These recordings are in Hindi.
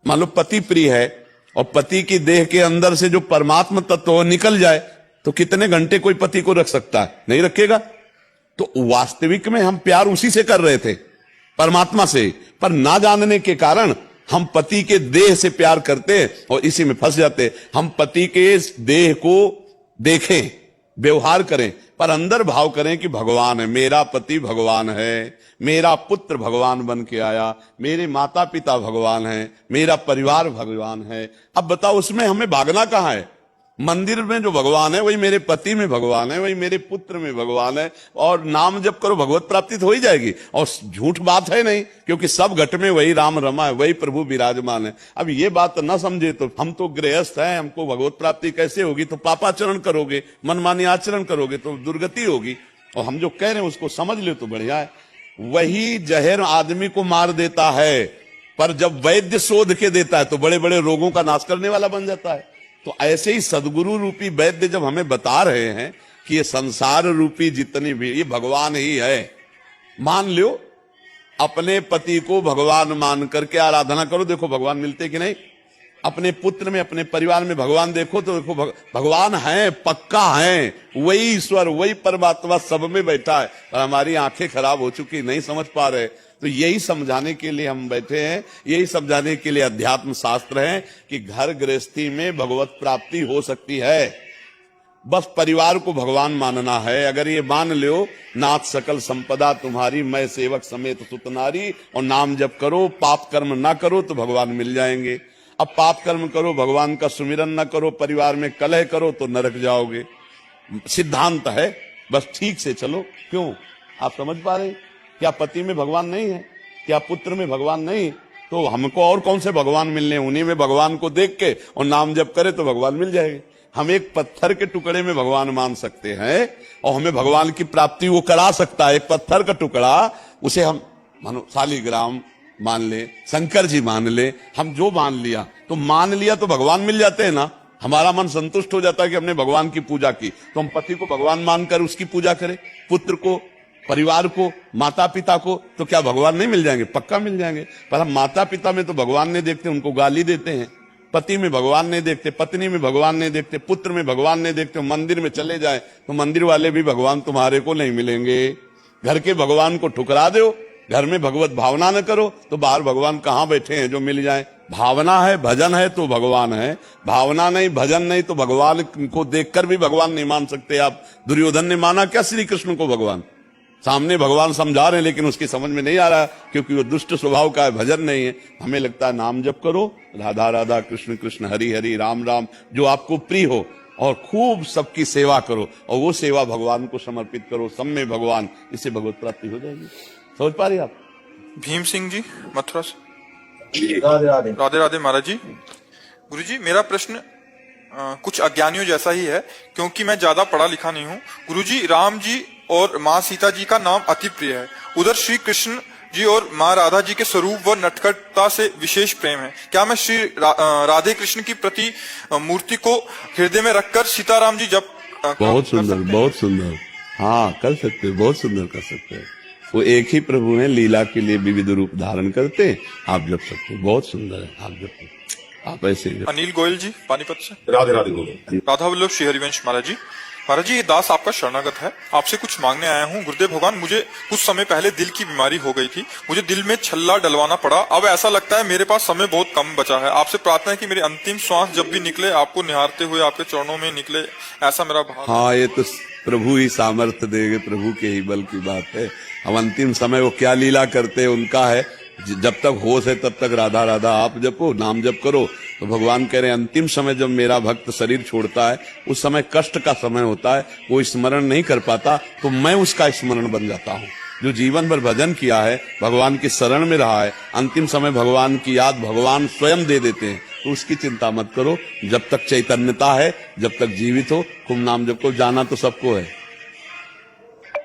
मान लो पति प्रिय है और पति की देह के अंदर से जो परमात्मा तत्व निकल जाए तो कितने घंटे कोई पति को रख सकता है? नहीं रखेगा। तो वास्तविक में हम प्यार उसी से कर रहे थे, परमात्मा से, पर ना जानने के कारण हम पति के देह से प्यार करते हैं और इसी में फंस जाते हैं। हम पति के देह को देखें, व्यवहार करें, पर अंदर भाव करें कि भगवान है, मेरा पति भगवान है, मेरा पुत्र भगवान बन के आया, मेरे माता पिता भगवान है, मेरा परिवार भगवान है। अब बताओ उसमें हमें भागना कहां है? मंदिर में जो भगवान है वही मेरे पति में भगवान है, वही मेरे पुत्र में भगवान है, और नाम जप करो भगवत प्राप्ति तो हो ही जाएगी। और झूठ बात है नहीं, क्योंकि सब घट में वही राम रमा है, वही प्रभु विराजमान है। अब ये बात ना समझे तो हम तो गृहस्थ हैं, हमको भगवत प्राप्ति कैसे होगी? तो पापाचरण करोगे, मनमानी आचरण करोगे तो दुर्गति होगी। और हम जो कह रहे हैं उसको समझ ले तो बढ़िया है। वही जहर आदमी को मार देता है, पर जब वैद्य शोध के देता है तो बड़े बड़े रोगों का नाश करने वाला बन जाता है। तो ऐसे ही सदगुरु रूपी वैद्य जब हमें बता रहे हैं कि ये संसार रूपी जितनी भी ये भगवान ही है, मान लो अपने पति को भगवान मान करके आराधना करो, देखो भगवान मिलते कि नहीं। अपने पुत्र में, अपने परिवार में भगवान देखो तो देखो भगवान है, पक्का है, वही ईश्वर, वही परमात्मा सब में बैठा है। और हमारी आंखें खराब हो चुकी, नहीं समझ पा रहे। तो यही समझाने के लिए हम बैठे हैं, यही समझाने के लिए अध्यात्म शास्त्र है कि घर गृहस्थी में भगवत प्राप्ति हो सकती है। बस परिवार को भगवान मानना है। अगर ये मान लो, नाथ सकल संपदा तुम्हारी, मैं सेवक समेत सुत नारी, और नाम जप करो, पाप कर्म ना करो तो भगवान मिल जाएंगे। अब पाप कर्म करो, भगवान का सुमिरन ना करो, परिवार में कलह करो तो नरक जाओगे। सिद्धांत है, बस ठीक से चलो। क्यों? आप समझ पा रहे? क्या पति में भगवान नहीं है? क्या पुत्र में भगवान नहीं? तो हमको और कौन से भगवान मिलने? उन्हीं में भगवान को देख के और नाम जप करे तो भगवान मिल जाएंगे। हम एक पत्थर के टुकड़े में भगवान मान सकते हैं और हमें भगवान की प्राप्ति वो करा सकता है। एक पत्थर का टुकड़ा, उसे हम मानो शालिग्राम मान ले, शंकर जी मान ले, हम जो मान लिया तो भगवान मिल जाते हैं ना। हमारा मन संतुष्ट हो जाता है कि हमने भगवान की पूजा की। तो हम पति को भगवान मानकर उसकी पूजा करें, पुत्र को, परिवार को, माता पिता को, तो क्या भगवान नहीं मिल जाएंगे? पक्का मिल जाएंगे। पर हम माता पिता में तो भगवान नहीं देखते, उनको गाली देते हैं। पति में भगवान नहीं देखते, पत्नी में भगवान नहीं देखते, पुत्र में भगवान नहीं देखते। मंदिर में चले जाए तो मंदिर वाले भी भगवान तुम्हारे को नहीं मिलेंगे। घर के भगवान को ठुकरा दो, घर में भगवत भावना न करो तो बाहर भगवान कहाँ बैठे हैं जो मिल जाए? भावना है, भजन है तो भगवान है, भावना नहीं, भजन नहीं तो भगवान को देखकर भी भगवान नहीं मान सकते आप। दुर्योधन ने माना क्या श्री कृष्ण को भगवान? सामने भगवान समझा रहे हैं लेकिन उसकी समझ में नहीं आ रहा, क्योंकि वो दुष्ट स्वभाव का है, भजन नहीं है। हमें लगता है नाम जप करो, राधा राधा कृष्ण कृष्ण हरि हरि राम राम, जो आपको प्रिय हो, और खूब सबकी सेवा करो, और वो सेवा भगवान को समर्पित करो, सब में भगवान, इससे भगवत प्राप्ति हो जाएगी। समझ पा रही आप? भीम सिंह जी मथुरा से। राधे राधे। राधे राधे महाराज जी। गुरु जी, मेरा प्रश्न कुछ अज्ञानियों जैसा ही है, क्योंकि मैं ज्यादा पढ़ा लिखा नहीं हूँ। गुरु जी, राम जी और माँ सीता जी का नाम अति प्रिय है। उधर श्री कृष्ण जी और माँ राधा जी के स्वरूप व नटखटता से विशेष प्रेम है। क्या मैं श्री राधे कृष्ण की प्रति मूर्ति को हृदय में रखकर सीताराम जी जब बहुत सुंदर, बहुत सुंदर, हाँ कर सकते, बहुत सुंदर कर सकते हैं। वो एक ही प्रभु हैं, लीला के लिए विविध रूप धारण करते हैं। आप जप सकते, बहुत सुंदर है, आप जप, आप ऐसे। अनिल गोयल जी पानीपत से। राधे राधे गोविंद। राधा वल्लभ श्री हरिवंश महाराज जी। महाराज जी, ये दास आपका शरणागत है, आपसे कुछ मांगने आया हूँ। गुरुदेव भगवान, मुझे कुछ समय पहले दिल की बीमारी हो गई थी, मुझे दिल में छल्ला डलवाना पड़ा। अब ऐसा लगता है मेरे पास समय बहुत कम बचा है। आपसे प्रार्थना है कि मेरी अंतिम श्वास जब भी निकले, आपको निहारते हुए आपके चरणों में निकले, ऐसा मेरा भाव। हाँ, ये तो प्रभु ही सामर्थ्य देंगे, प्रभु के ही बल की बात है। हम अंतिम समय वो क्या लीला करते हैं उनका है। जब तक होश है तब तक राधा राधा आप जपो, नाम जप करो। तो भगवान कह रहे हैं अंतिम समय जब मेरा भक्त शरीर छोड़ता है, उस समय कष्ट का समय होता है, वो स्मरण नहीं कर पाता, तो मैं उसका स्मरण बन जाता हूँ। जो जीवन भर भजन किया है, भगवान की शरण में रहा है, अंतिम समय भगवान की याद भगवान स्वयं दे देते हैं। तो उसकी चिंता मत करो। जब तक चैतन्यता है, जब तक जीवित हो, खूब नाम जप को, जाना तो सबको है।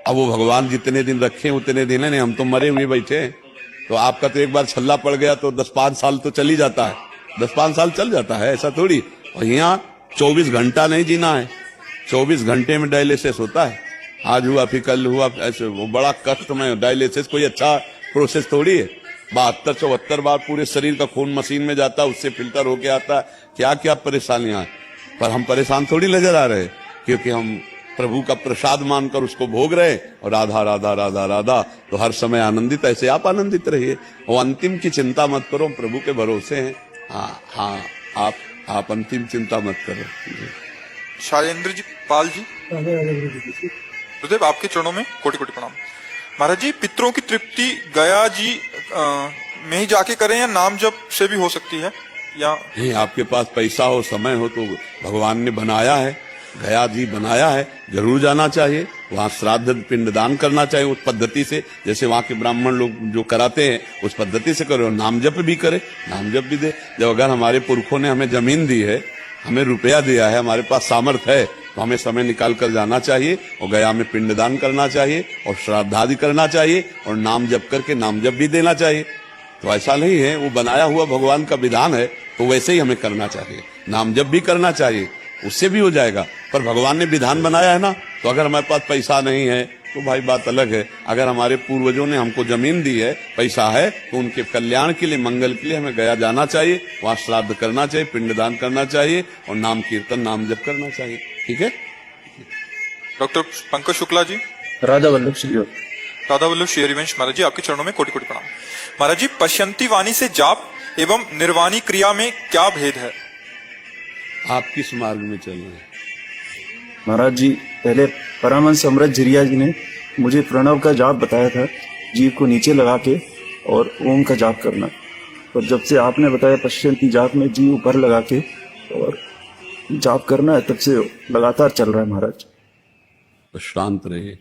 अब वो भगवान जितने दिन रखे उतने दिन है, नहीं हम तो मरे हुए बैठे हैं। तो आपका तो एक बार छल्ला पड़ गया तो 10-5 साल तो चल ही जाता है, 10-5 साल चल जाता है, ऐसा थोड़ी। और यहाँ 24 घंटा नहीं जीना है, 24 घंटे में डायलिसिस होता है। आज हुआ फिर कल हुआ, ऐसे वो बड़ा कष्ट में डायलिसिस कोई अच्छा प्रोसेस थोड़ी है। 72-74 बार पूरे शरीर का खून मशीन में जाता है, उससे फिल्टर होके आता है। क्या क्या परेशानियां हैं, पर हम परेशान थोड़ी नजर आ रहे, क्योंकि हम प्रभु का प्रसाद मानकर उसको भोग रहे और राधा राधा राधा राधा, तो हर समय आनंदित। ऐसे आप आनंदित रहिए, वो अंतिम की चिंता मत करो, प्रभु के भरोसे हैं। हाँ हाँ, आप अंतिम चिंता मत करो। शैलेंद्र जी पाल जी, गुरुदेव आपके चरणों में कोटि कोटि प्रणाम। महाराज जी, पितरों की तृप्ति गया जी में ही जाके करें या नाम जप से भी हो सकती है? या नहीं, आपके पास पैसा हो, समय हो, तो भगवान ने बनाया है, गया जी बनाया है, जरूर जाना चाहिए। वहाँ श्राद्ध पिंडदान करना चाहिए उस पद्धति से, जैसे वहाँ के ब्राह्मण लोग जो कराते हैं उस पद्धति से करो। नाम जप भी करे, नाम जप भी दे। जब अगर हमारे पुरखों ने हमें जमीन दी है, हमें रुपया दिया है, हमारे पास सामर्थ्य है, तो हमें समय निकाल कर जाना चाहिए और गया में पिंडदान करना चाहिए और श्राद्धादि करना चाहिए और नाम जप करके नाम जप भी देना चाहिए। तो ऐसा नहीं है, वो बनाया हुआ भगवान का विधान है, तो वैसे ही हमें करना चाहिए। नाम जप भी करना चाहिए, उससे भी हो जाएगा। पर भगवान ने विधान बनाया है ना, तो अगर हमारे पास पैसा नहीं है तो भाई बात अलग है। अगर हमारे पूर्वजों ने हमको जमीन दी है, पैसा है, तो उनके कल्याण के लिए, मंगल के लिए हमें गया जाना चाहिए, वहां श्राद्ध करना चाहिए, पिंडदान करना चाहिए और नाम कीर्तन नाम जप करना चाहिए। ठीक है। डॉक्टर पंकज शुक्ला जी, राधा वल्लभ श्री राधा वल्लभ श्री हरिवंश महाराज जी, आपके चरणों में कोटि कोटि प्रणाम। महाराज जी, पश्यंती वाणी से जाप एवं निर्वाणी क्रिया में क्या भेद है? आप किस मार्ग में चल रहे हैं? महाराज जी, पहले परमहंस अमृत झिरिया जी ने मुझे प्रणव का जाप बताया था, जीव को नीचे लगा के और ओम का जाप करना। पर जब से आपने बताया पश्यंती जाप में जीव ऊपर लगा के और जाप करना है, तब से लगातार चल रहा है महाराज। तो शांत रहिए,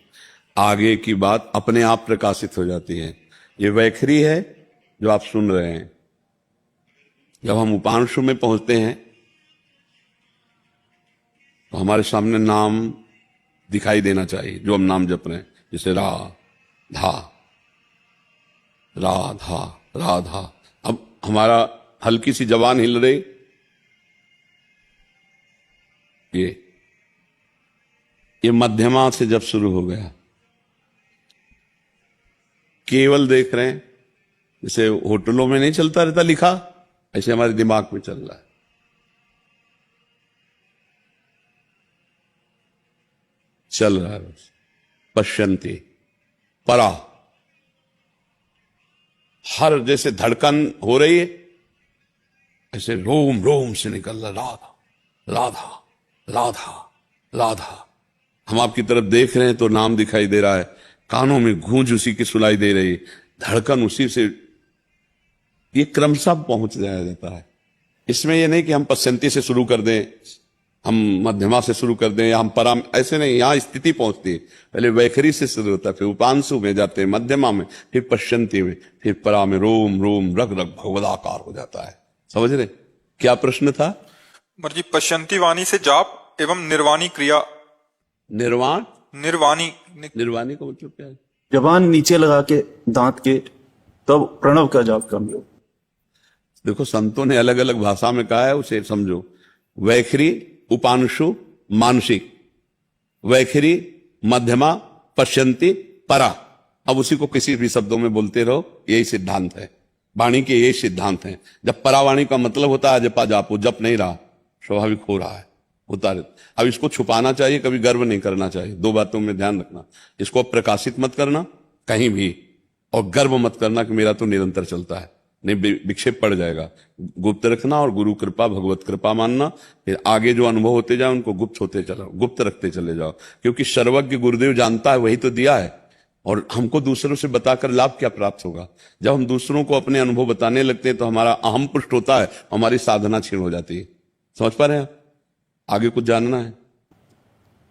आगे की बात अपने आप प्रकाशित हो जाती है। ये वैखरी है जो आप सुन रहे हैं। जब हम उपांशु में पहुंचते हैं तो हमारे सामने नाम दिखाई देना चाहिए, जो हम नाम जप रहे हैं, जैसे राधा राधा राधा। अब हमारा हल्की सी जबान हिल रही, ये मध्यमा से जब शुरू हो गया, केवल देख रहे हैं, जैसे होटलों में नहीं चलता रहता लिखा, ऐसे हमारे दिमाग में चल रहा है। चल रहा है बस। पश्यंती परा, हर जैसे धड़कन हो रही है, ऐसे रोम रोम से निकल रहा, राधा राधा राधा राधा। हम आपकी तरफ देख रहे हैं तो नाम दिखाई दे रहा है, कानों में गूंज उसी की सुनाई दे रही, धड़कन उसी से, ये क्रमशः पहुंच जाता है। इसमें ये नहीं कि हम पश्यंती से शुरू कर दें, हम मध्यमा से शुरू कर दें या हम परा, ऐसे नहीं। यहां स्थिति पहुंचती है, पहले वैखरी से शुरू होता है, फिर उपांशु में जाते हैं, मध्यमा में, फिर पश्यंती में, फिर परा में रोम रोम रग रग भगवदाकार हो जाता है। समझ रहे? क्या प्रश्न था? जी, पश्यंती वाणी से जाप एवं निर्वाणी क्रिया। निर्वाण, निर्वाणी निर्वाणी का मतलब क्या है? जबान नीचे लगा के दांत के, तब प्रणव का जाप कर लो। देखो, संतों ने अलग अलग भाषा में कहा है, उसे समझो। वैखरी, उपांशु, मानसिक। वैखरी, मध्यमा, पश्यंती, परा। अब उसी को किसी भी शब्दों में बोलते रहो, यही सिद्धांत है वाणी के, यही सिद्धांत है। जब परावाणी का मतलब होता है जपा जापो, जप नहीं रहा, स्वाभाविक हो रहा है, होता रहता। अब इसको छुपाना चाहिए, कभी गर्व नहीं करना चाहिए। दो बातों में ध्यान रखना, इसको प्रकाशित मत करना कहीं भी, और गर्व मत करना कि मेरा तो निरंतर चलता है, नहीं विक्षेप पड़ जाएगा। गुप्त रखना और गुरु कृपा, भगवत कृपा मानना। फिर आगे जो अनुभव होते जाए उनको गुप्त होते चलो, गुप्त रखते चले जाओ, क्योंकि सर्वज्ञ गुरुदेव जानता है, वही तो दिया है। और हमको दूसरों से बताकर लाभ क्या प्राप्त होगा? जब हम दूसरों को अपने अनुभव बताने लगते हैं तो हमारा अहम पुष्ट होता है, हमारी साधना क्षीण हो जाती है। समझ पा रहे हैं? आगे कुछ जानना है?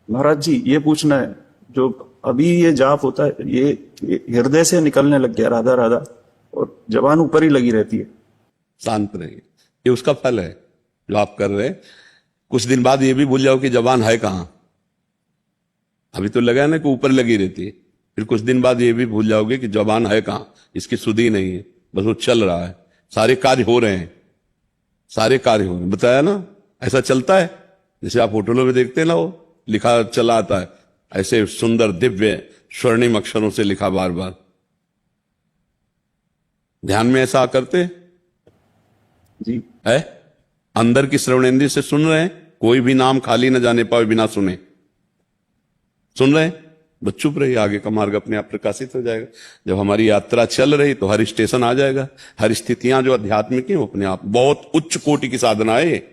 महाराज जी, ये पूछना है, जो अभी ये जाप होता है, ये हृदय से निकलने लग गया राधा राधा, और जबान ऊपर ही लगी रहती है। शांत रहिए, ये उसका फल है जो आप कर रहे हैं। कुछ दिन बाद ये भी भूल जाओ कि जबान है कहां। अभी तो लगा है ना कि ऊपर लगी रहती है, फिर कुछ दिन बाद ये भी भूल जाओगे कि जबान है कहां, इसकी सुधि नहीं है, बस वो चल रहा है। सारे कार्य हो रहे हैं, सारे कार्य हो रहे हैं। बताया ना, ऐसा चलता है। जैसे आप होटलों में देखते हैं ना, वो लिखा चला आता है, ऐसे सुंदर दिव्य स्वर्णिम अक्षरों से लिखा बार बार। ध्यान में ऐसा करते जी है? अंदर की श्रवणेंद्रिय से सुन रहे हैं, कोई भी नाम खाली न जाने पाए बिना सुने। सुन रहे हैं, बस चुप रहिए, आगे का मार्ग अपने आप प्रकाशित हो जाएगा। जब हमारी यात्रा चल रही तो हर स्टेशन आ जाएगा, हर स्थितियां जो आध्यात्मिक है वो अपने आप, बहुत उच्च कोटि की साधना है ये।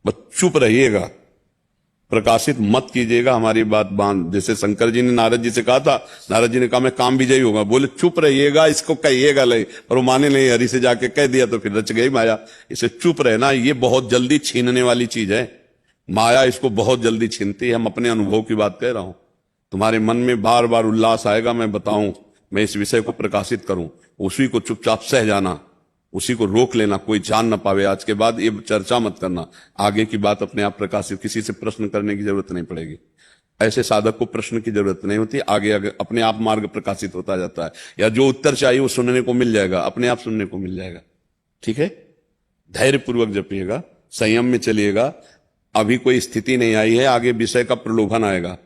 बस चुप रहिएगा, प्रकाशित मत कीजिएगा। हमारी बात बांध, जैसे शंकर जी ने नारद जी से कहा था, नारद जी ने कहा मैं काम विजयी होगा, बोले चुप रहिएगा, इसको कहिएगा नहीं, पर वो माने नहीं, हरि से जाके कह दिया तो फिर रच गई माया। इसे चुप रहना, ये बहुत जल्दी छीनने वाली चीज है, माया इसको बहुत जल्दी छीनती है। हम अपने अनुभव की बात कह रहा हूं। तुम्हारे मन में बार बार उल्लास आएगा, मैं बताऊं, मैं इस विषय को प्रकाशित करूं, उसी को चुपचाप सह जाना, उसी को रोक लेना, कोई जान ना पावे। आज के बाद ये चर्चा मत करना, आगे की बात अपने आप प्रकाशित, किसी से प्रश्न करने की जरूरत नहीं पड़ेगी। ऐसे साधक को प्रश्न की जरूरत नहीं होती, आगे आगे अपने आप मार्ग प्रकाशित होता जाता है, या जो उत्तर चाहिए वो सुनने को मिल जाएगा, अपने आप सुनने को मिल जाएगा। ठीक है, धैर्य पूर्वक जपिएगा, संयम में चलिएगा। अभी कोई स्थिति नहीं आई है, आगे विषय का प्रलोभन आएगा,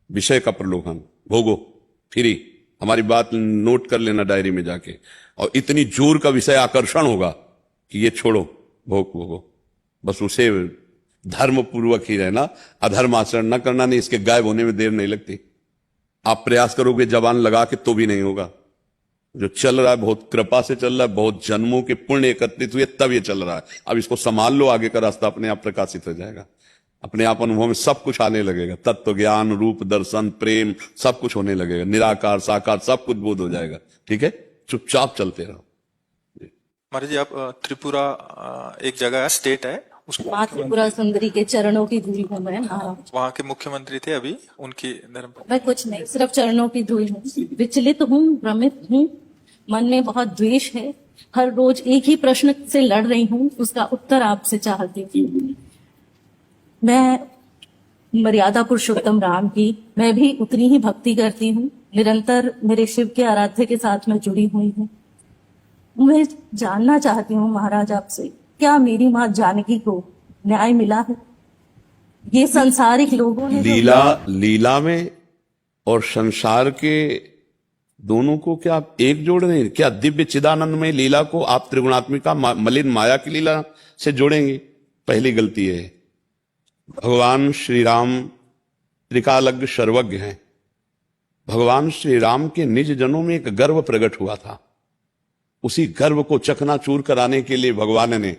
विषय का प्रलोभन भोगो फ्री। हमारी बात नोट कर लेना डायरी में जाके, और इतनी जोर का विषय आकर्षण होगा कि ये छोड़ो, भोगो, बस उसे धर्म पूर्वक ही रहना, अधर्म आचरण न करना, नहीं इसके गायब होने में देर नहीं लगती। आप प्रयास करोगे जबान लगा के तो भी नहीं होगा। जो चल रहा है बहुत कृपा से चल रहा है, बहुत जन्मों के पुण्य एकत्रित हुए तब ये चल रहा है। अब इसको संभाल लो, आगे का रास्ता अपने आप प्रकाशित हो जाएगा, अपने आप अनुभव में सब कुछ आने लगेगा, तत्व ज्ञान, रूप दर्शन, प्रेम, सब कुछ होने लगेगा, निराकार साकार सब कुछ बोध हो जाएगा। ठीक है, चुपचाप चलते रहो। महाराज जी, आप त्रिपुरा एक जगह है, स्टेट है, उसको माँ त्रिपुरा सुंदरी के चरणों की धूल हूँ मैं महाराज। वहाँ के मुख्यमंत्री थे अभी, उनकी धर्म। मैं कुछ नहीं, सिर्फ चरणों की धूल हूँ। विचलित हूँ, भ्रमित हूँ, मन में बहुत द्वेष है। हर रोज एक ही प्रश्न से लड़ रही हूँ, उसका उत्तर आपसे चाहती हूँ। मैं मर्यादा पुरुषोत्तम राम की, मैं भी उतनी ही भक्ति करती हूँ। निरंतर मेरे शिव के आराध्य के साथ मैं जुड़ी हुई हूँ। मैं जानना चाहती हूँ महाराज आपसे, क्या मेरी माँ जानकी को न्याय मिला है? ये संसारिक लोगों ने लीला में और संसार के दोनों को क्या आप एक जोड़ रहे हैं? क्या दिव्य चिदानंद में लीला को आप त्रिगुणात्मिका मलिन माया की लीला से जोड़ेंगे? पहली गलती है। भगवान श्री राम त्रिकालज्ञ सर्वज्ञ हैं। भगवान श्री राम के निज जनों में एक गर्व प्रकट हुआ था, उसी गर्व को चकनाचूर कराने के लिए भगवान ने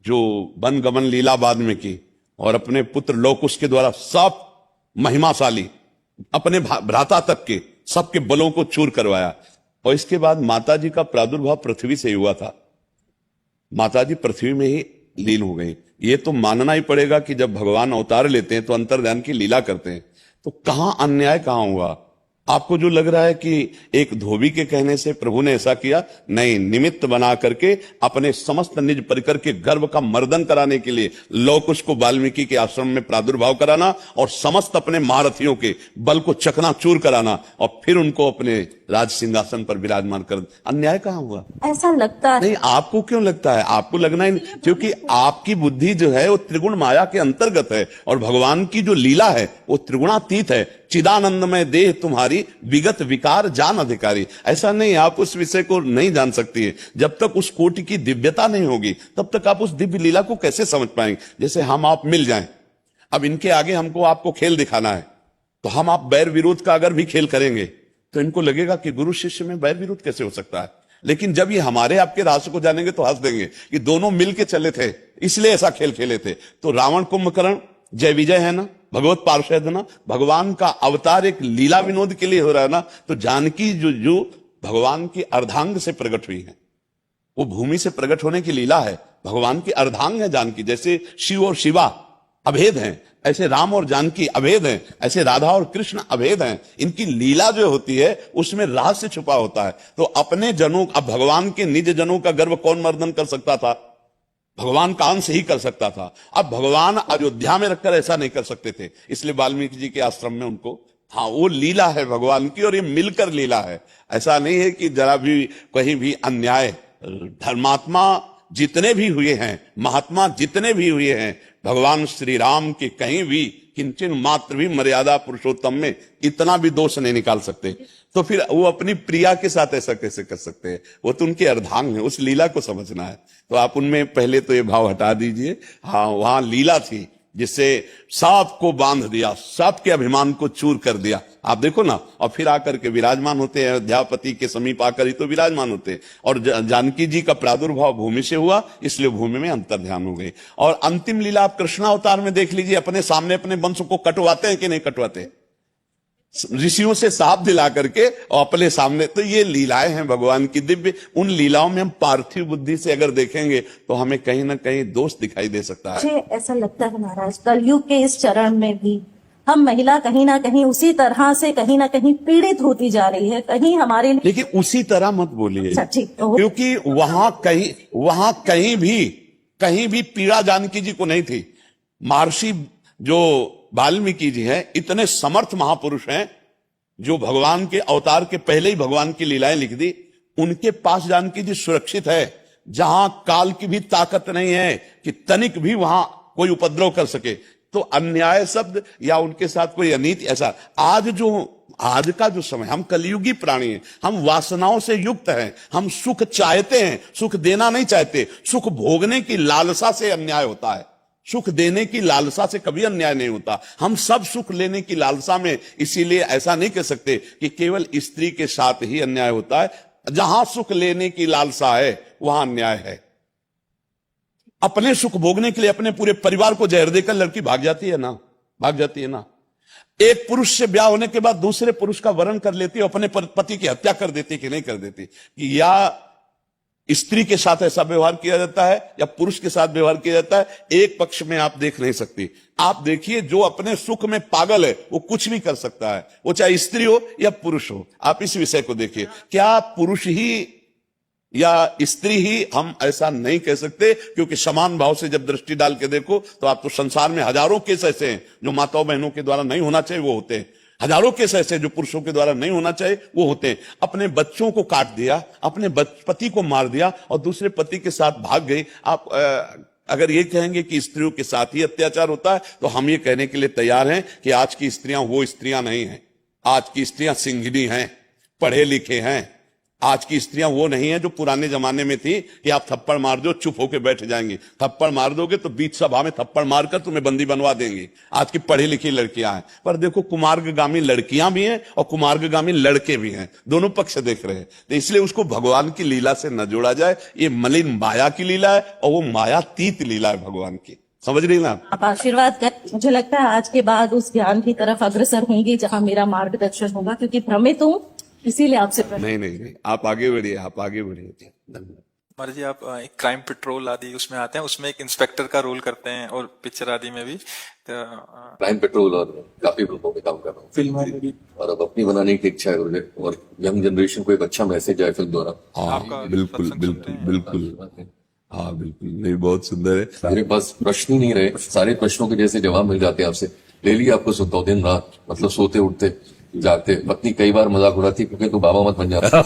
जो वन गमन लीला बाद में की, और अपने पुत्र लोकुश के द्वारा सब महिमाशाली अपने भ्राता तक के सबके बलों को चूर करवाया। और इसके बाद माता जी का प्रादुर्भाव पृथ्वी से ही हुआ था, माता जी पृथ्वी में ही लीन हो गई। ये तो मानना ही पड़ेगा कि जब भगवान अवतार लेते हैं तो अंतर्ध्यान की लीला करते हैं, तो कहां अन्याय कहां हुआ? आपको जो लग रहा है कि एक धोबी के कहने से प्रभु ने ऐसा किया, नहीं, निमित्त बना करके अपने समस्त निज परिकर के गर्व का मर्दन कराने के लिए लौकुश को वाल्मीकि के आश्रम में प्रादुर्भाव कराना और समस्त अपने महारथियों के बल को चकनाचूर कराना और फिर उनको अपने राज सिंहासन पर विराजमान कर, अन्याय कहां हुआ? ऐसा लगता है। नहीं, आपको क्यों लगता है? आपको लगना ही नहीं, क्योंकि आपकी बुद्धि जो है वो त्रिगुण माया के अंतर्गत है, और भगवान की जो लीला है वो त्रिगुणातीत है। चिदानंदमय देह तुम्हारी विगत विकार जान अधिकारी। ऐसा नहीं, आप उस विषय को नहीं जान सकती है। जब तक उस कोटि की दिव्यता नहीं होगी तब तक आप उस दिव्य लीला को कैसे समझ पाएंगे? जैसे हम आप मिल जाएं, अब इनके आगे हमको आपको खेल दिखाना है, तो हम आप बैर विरोध का अगर भी खेल करेंगे तो इनको लगेगा कि गुरु शिष्य में बैर विरोध कैसे हो सकता है। लेकिन जब ये हमारे आपके रहस्य को जानेंगे तो हंस देंगे कि दोनों मिलके चले थे, इसलिए ऐसा खेल खेले थे। तो रावण कुंभकर्ण जय विजय है ना, भगवत पार्षद ना, भगवान का अवतार एक लीला विनोद के लिए हो रहा है ना। तो जानकी जो भगवान की अर्धांग से प्रकट हुई है, वो भूमि से प्रकट होने की लीला है, भगवान की अर्धांग है जानकी। जैसे शिव और शिवा अभेद हैं, ऐसे राम और जानकी अभेद हैं, ऐसे राधा और कृष्ण अभेद हैं। इनकी लीला जो होती है उसमें रहस्य छुपा होता है। तो अपने जनों, अब भगवान के निज जनों का गर्व कौन मर्दन कर सकता था? भगवान का अंश ही कर सकता था। अब भगवान अयोध्या में रखकर ऐसा नहीं कर सकते थे, इसलिए वाल्मीकि जी के आश्रम में उनको, हाँ, वो लीला है भगवान की और ये मिलकर लीला है। ऐसा नहीं है कि जरा भी कहीं भी अन्याय। धर्मात्मा जितने भी हुए हैं, महात्मा जितने भी हुए हैं, भगवान श्री राम के कहीं भी किंचन मात्र भी मर्यादा पुरुषोत्तम में इतना भी दोष नहीं निकाल सकते। तो फिर वो अपनी प्रिया के साथ ऐसा कैसे कर सकते हैं? वो तो उनके अर्धांग है, उस लीला को समझना है। तो आप उनमें पहले तो ये भाव हटा दीजिए। हाँ, वहां लीला थी जिससे सबको बांध दिया, सबके अभिमान को चूर कर दिया। आप देखो ना, और फिर आकर के विराजमान होते हैं अयोध्यापति के समीप आकर ही तो विराजमान होते हैं। और जानकी जी का प्रादुर्भाव भूमि से हुआ, इसलिए भूमि में अंतर ध्यान हो गई। और अंतिम लीला आप कृष्णावतार में देख लीजिए, अपने सामने अपने वंश को कटवाते हैं कि नहीं कटवाते? ऋषियों से साफ दिला करके और अपने सामने। तो ये लीलाएं हैं भगवान की दिव्य। उन लीलाओं में हम पार्थिव बुद्धि से अगर देखेंगे तो हमें कहीं ना कहीं दोष दिखाई दे सकता है। मुझे ऐसा लगता है महाराज, कलयुग के इस चरण में भी हम महिला कहीं ना कहीं उसी तरह से कहीं ना कहीं पीड़ित होती जा रही है। कहीं हमारे लिए लेकिन उसी तरह मत बोलिए, अच्छा, ठीक, तो क्योंकि वहां कहीं भी पीड़ा जानकी जी को नहीं थी। महर्षि जो वाल्मीकि जी हैं, इतने समर्थ महापुरुष हैं जो भगवान के अवतार के पहले ही भगवान की लीलाएं लिख दी। उनके पास जानकी जी सुरक्षित है, जहां काल की भी ताकत नहीं है कि तनिक भी वहां कोई उपद्रव कर सके। तो अन्याय शब्द या उनके साथ कोई अनीति, ऐसा आज का जो समय, हम कलयुगी प्राणी हैं, हम वासनाओं से युक्त हैं, हम सुख चाहते हैं, सुख देना नहीं चाहते। सुख भोगने की लालसा से अन्याय होता है, सुख देने की लालसा से कभी अन्याय नहीं होता। हम सब सुख लेने की लालसा में, इसीलिए ऐसा नहीं कह सकते कि केवल स्त्री के साथ ही अन्याय होता है। जहां सुख लेने की लालसा है वहां अन्याय है। अपने सुख भोगने के लिए अपने पूरे परिवार को जहर देकर लड़की भाग जाती है ना। एक पुरुष से ब्याह होने के बाद दूसरे पुरुष का वरण कर लेती है, अपने पति की हत्या कर देती कि नहीं कर देती? कि या स्त्री के साथ ऐसा व्यवहार किया जाता है या पुरुष के साथ व्यवहार किया जाता है, एक पक्ष में आप देख नहीं सकती। आप देखिए, जो अपने सुख में पागल है वो कुछ भी कर सकता है, वो चाहे स्त्री हो या पुरुष हो। आप इस विषय को देखिए, क्या पुरुष ही या स्त्री ही, हम ऐसा नहीं कह सकते, क्योंकि समान भाव से जब दृष्टि डाल के देखो तो आप तो संसार में हजारों केस ऐसे हैं जो माताओं बहनों के द्वारा नहीं होना चाहिए वो होते हैं, हजारों केस ऐसे जो पुरुषों के द्वारा नहीं होना चाहिए वो होते हैं। अपने बच्चों को काट दिया, अपने पति को मार दिया और दूसरे पति के साथ भाग गई। आप अगर ये कहेंगे कि स्त्रियों के साथ ही अत्याचार होता है, तो हम ये कहने के लिए तैयार हैं कि आज की स्त्रियां वो स्त्रियां नहीं हैं। आज की स्त्रियां सिंघनी हैं, पढ़े लिखे हैं। आज की स्त्रियां वो नहीं है जो पुराने जमाने में थी कि आप थप्पड़ मार दो चुप होकर बैठ जाएंगी। थप्पड़ मार दोगे तो बीच सभा में थप्पड़ मारकर तुम्हें बंदी बनवा देंगी। आज की पढ़ी लिखी लड़कियां हैं। पर देखो, कुमार्गामी लड़कियां भी हैं और कुमार्गामी लड़के भी हैं, दोनों पक्ष देख रहे हैं। तो इसलिए उसको भगवान की लीला से न जोड़ा जाए। ये मलिन माया की लीला है और वो मायातीत लीला है भगवान की। समझ रही ना आप आशीर्वाद कर। मुझे लगता है आज के बाद उस ज्ञान की तरफ अग्रसर होंगी जहां मेरा मार्गदर्शन होगा, क्योंकि भ्रमित हूं, इसीलिए आपसे नहीं, आप आगे बढ़िए, आप आगे बढ़िए। धन्यवाद। महाराज जी, आप एक क्राइम पेट्रोल आदि उसमें आते हैं, उसमें एक इंस्पेक्टर का रोल करते हैं और पिक्चर आदि में भी तो क्राइम पेट्रोल और काफी फिल्मों में काम कर रहा हूँ, फिल्मों में भी। और अब अपनी बनाने की इच्छा है मुझे, और यंग जनरेशन को एक अच्छा मैसेज आए फिल्म द्वारा। आपका बिल्कुल सत्संग बिल्कुल सुनते हैं। बिल्कुल, हाँ बिल्कुल, नहीं बहुत सुंदर है। मेरे पास प्रश्न ही नहीं रहे, सारे प्रश्नों के जैसे जवाब मिल जाते हैं आपसे। डेली आपको सुनता हूँ, दिन रात, मतलब सोते उठते जागते। पत्नी कई बार मजाक उड़ाती क्योंकि तू बाबा मत बन जाता।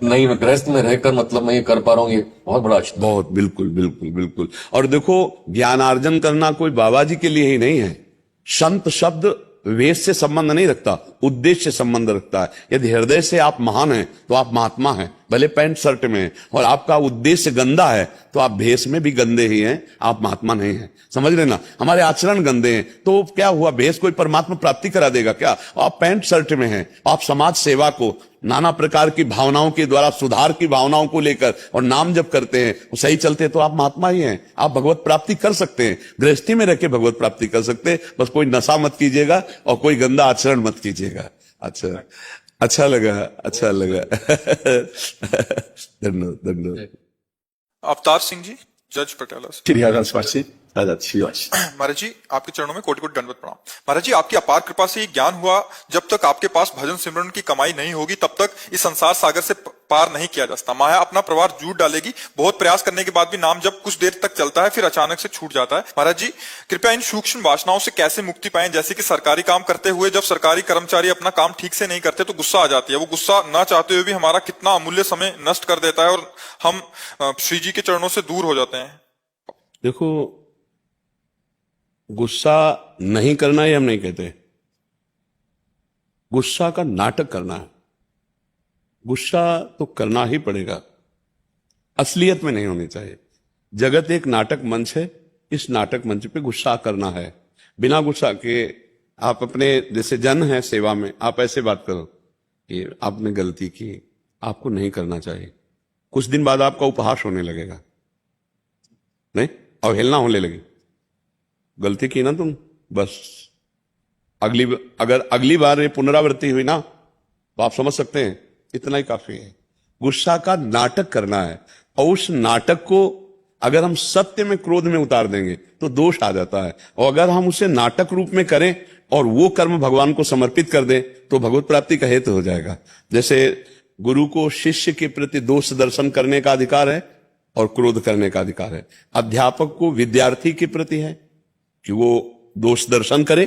नहीं, मैं गृहस्थ में रहकर मतलब मैं ये कर पा रहा हूँ, ये बहुत बड़ा अच्छा। बहुत, बिल्कुल बिल्कुल बिल्कुल। और देखो, ज्ञानार्जन करना कोई बाबा जी के लिए ही नहीं है। संत शब्द वेश से संबंध नहीं रखता, उद्देश्य से संबंध रखता है। यदि हृदय से आप महान हैं तो आप महात्मा हैं, भले पैंट शर्ट में हैं, और आपका उद्देश्य गंदा है तो आप भेष में भी गंदे ही हैं, आप महात्मा नहीं हैं। समझ रहे ना, हमारे आचरण गंदे हैं तो क्या हुआ, भेष कोई परमात्मा प्राप्ति करा देगा क्या? आप पैंट शर्ट में हैं, आप समाज सेवा को, नाना प्रकार की भावनाओं के द्वारा, सुधार की भावनाओं को लेकर और नाम जप करते हैं, वो सही चलते तो आप महात्मा ही हैं। आप भगवत प्राप्ति कर सकते हैं, गृहस्थी में रह के भगवत प्राप्ति कर सकते हैं। बस कोई नशा मत कीजिएगा और कोई गंदा आचरण मत कीजिएगा। अच्छा लगा धन्यवाद। अवतार सिंह जी, जज पटियाला से। श्री हरिवासी दादा श्रीवास। महाराज जी, आपके चरणों में कोटि कोटि दंडवत प्रणाम। महाराज जी, आपकी अपार कृपा से ये ज्ञान हुआ, जब तक आपके पास भजन सिमरन की कमाई नहीं होगी तब तक इस संसार सागर से पार नहीं किया जा सकता। माया अपना प्रवाह जूट डालेगी। बहुत प्रयास करने के बाद भी नाम जब कुछ देर तक चलता है, फिर अचानक से छूट जाता है। महाराज जी, कृपया इन सूक्ष्म वासनाओं से कैसे मुक्ति पाएं? जैसे कि सरकारी काम करते हुए जब सरकारी कर्मचारी अपना काम ठीक से नहीं करते तो गुस्सा आ जाती है। वो गुस्सा ना चाहते हुए भी हमारा कितना अमूल्य समय नष्ट कर देता है और हम श्री जी के चरणों से दूर हो जाते हैं। देखो, गुस्सा नहीं करना ये हम नहीं कहते, गुस्सा का नाटक करना है। गुस्सा तो करना ही पड़ेगा, असलियत में नहीं होनी चाहिए। जगत एक नाटक मंच है, इस नाटक मंच पे गुस्सा करना है। बिना गुस्सा के आप अपने जैसे जन है सेवा में, आप ऐसे बात करो कि आपने गलती की, आपको नहीं करना चाहिए। कुछ दिन बाद आपका उपहास होने लगेगा, नहीं अवहेलना होने लगी। गलती की ना तुम, बस अगर अगली बार ये पुनरावृत्ति हुई ना तो आप समझ सकते हैं इतना ही काफी है। गुस्सा का नाटक करना है, और उस नाटक को अगर हम सत्य में क्रोध में उतार देंगे तो दोष आ जाता है, और अगर हम उसे नाटक रूप में करें और वो कर्म भगवान को समर्पित कर दें तो भगवत प्राप्ति का हेतु हो जाएगा। जैसे गुरु को शिष्य के प्रति दोष दर्शन करने का अधिकार है और क्रोध करने का अधिकार है। अध्यापक को विद्यार्थी के प्रति है कि वो दोष दर्शन करे,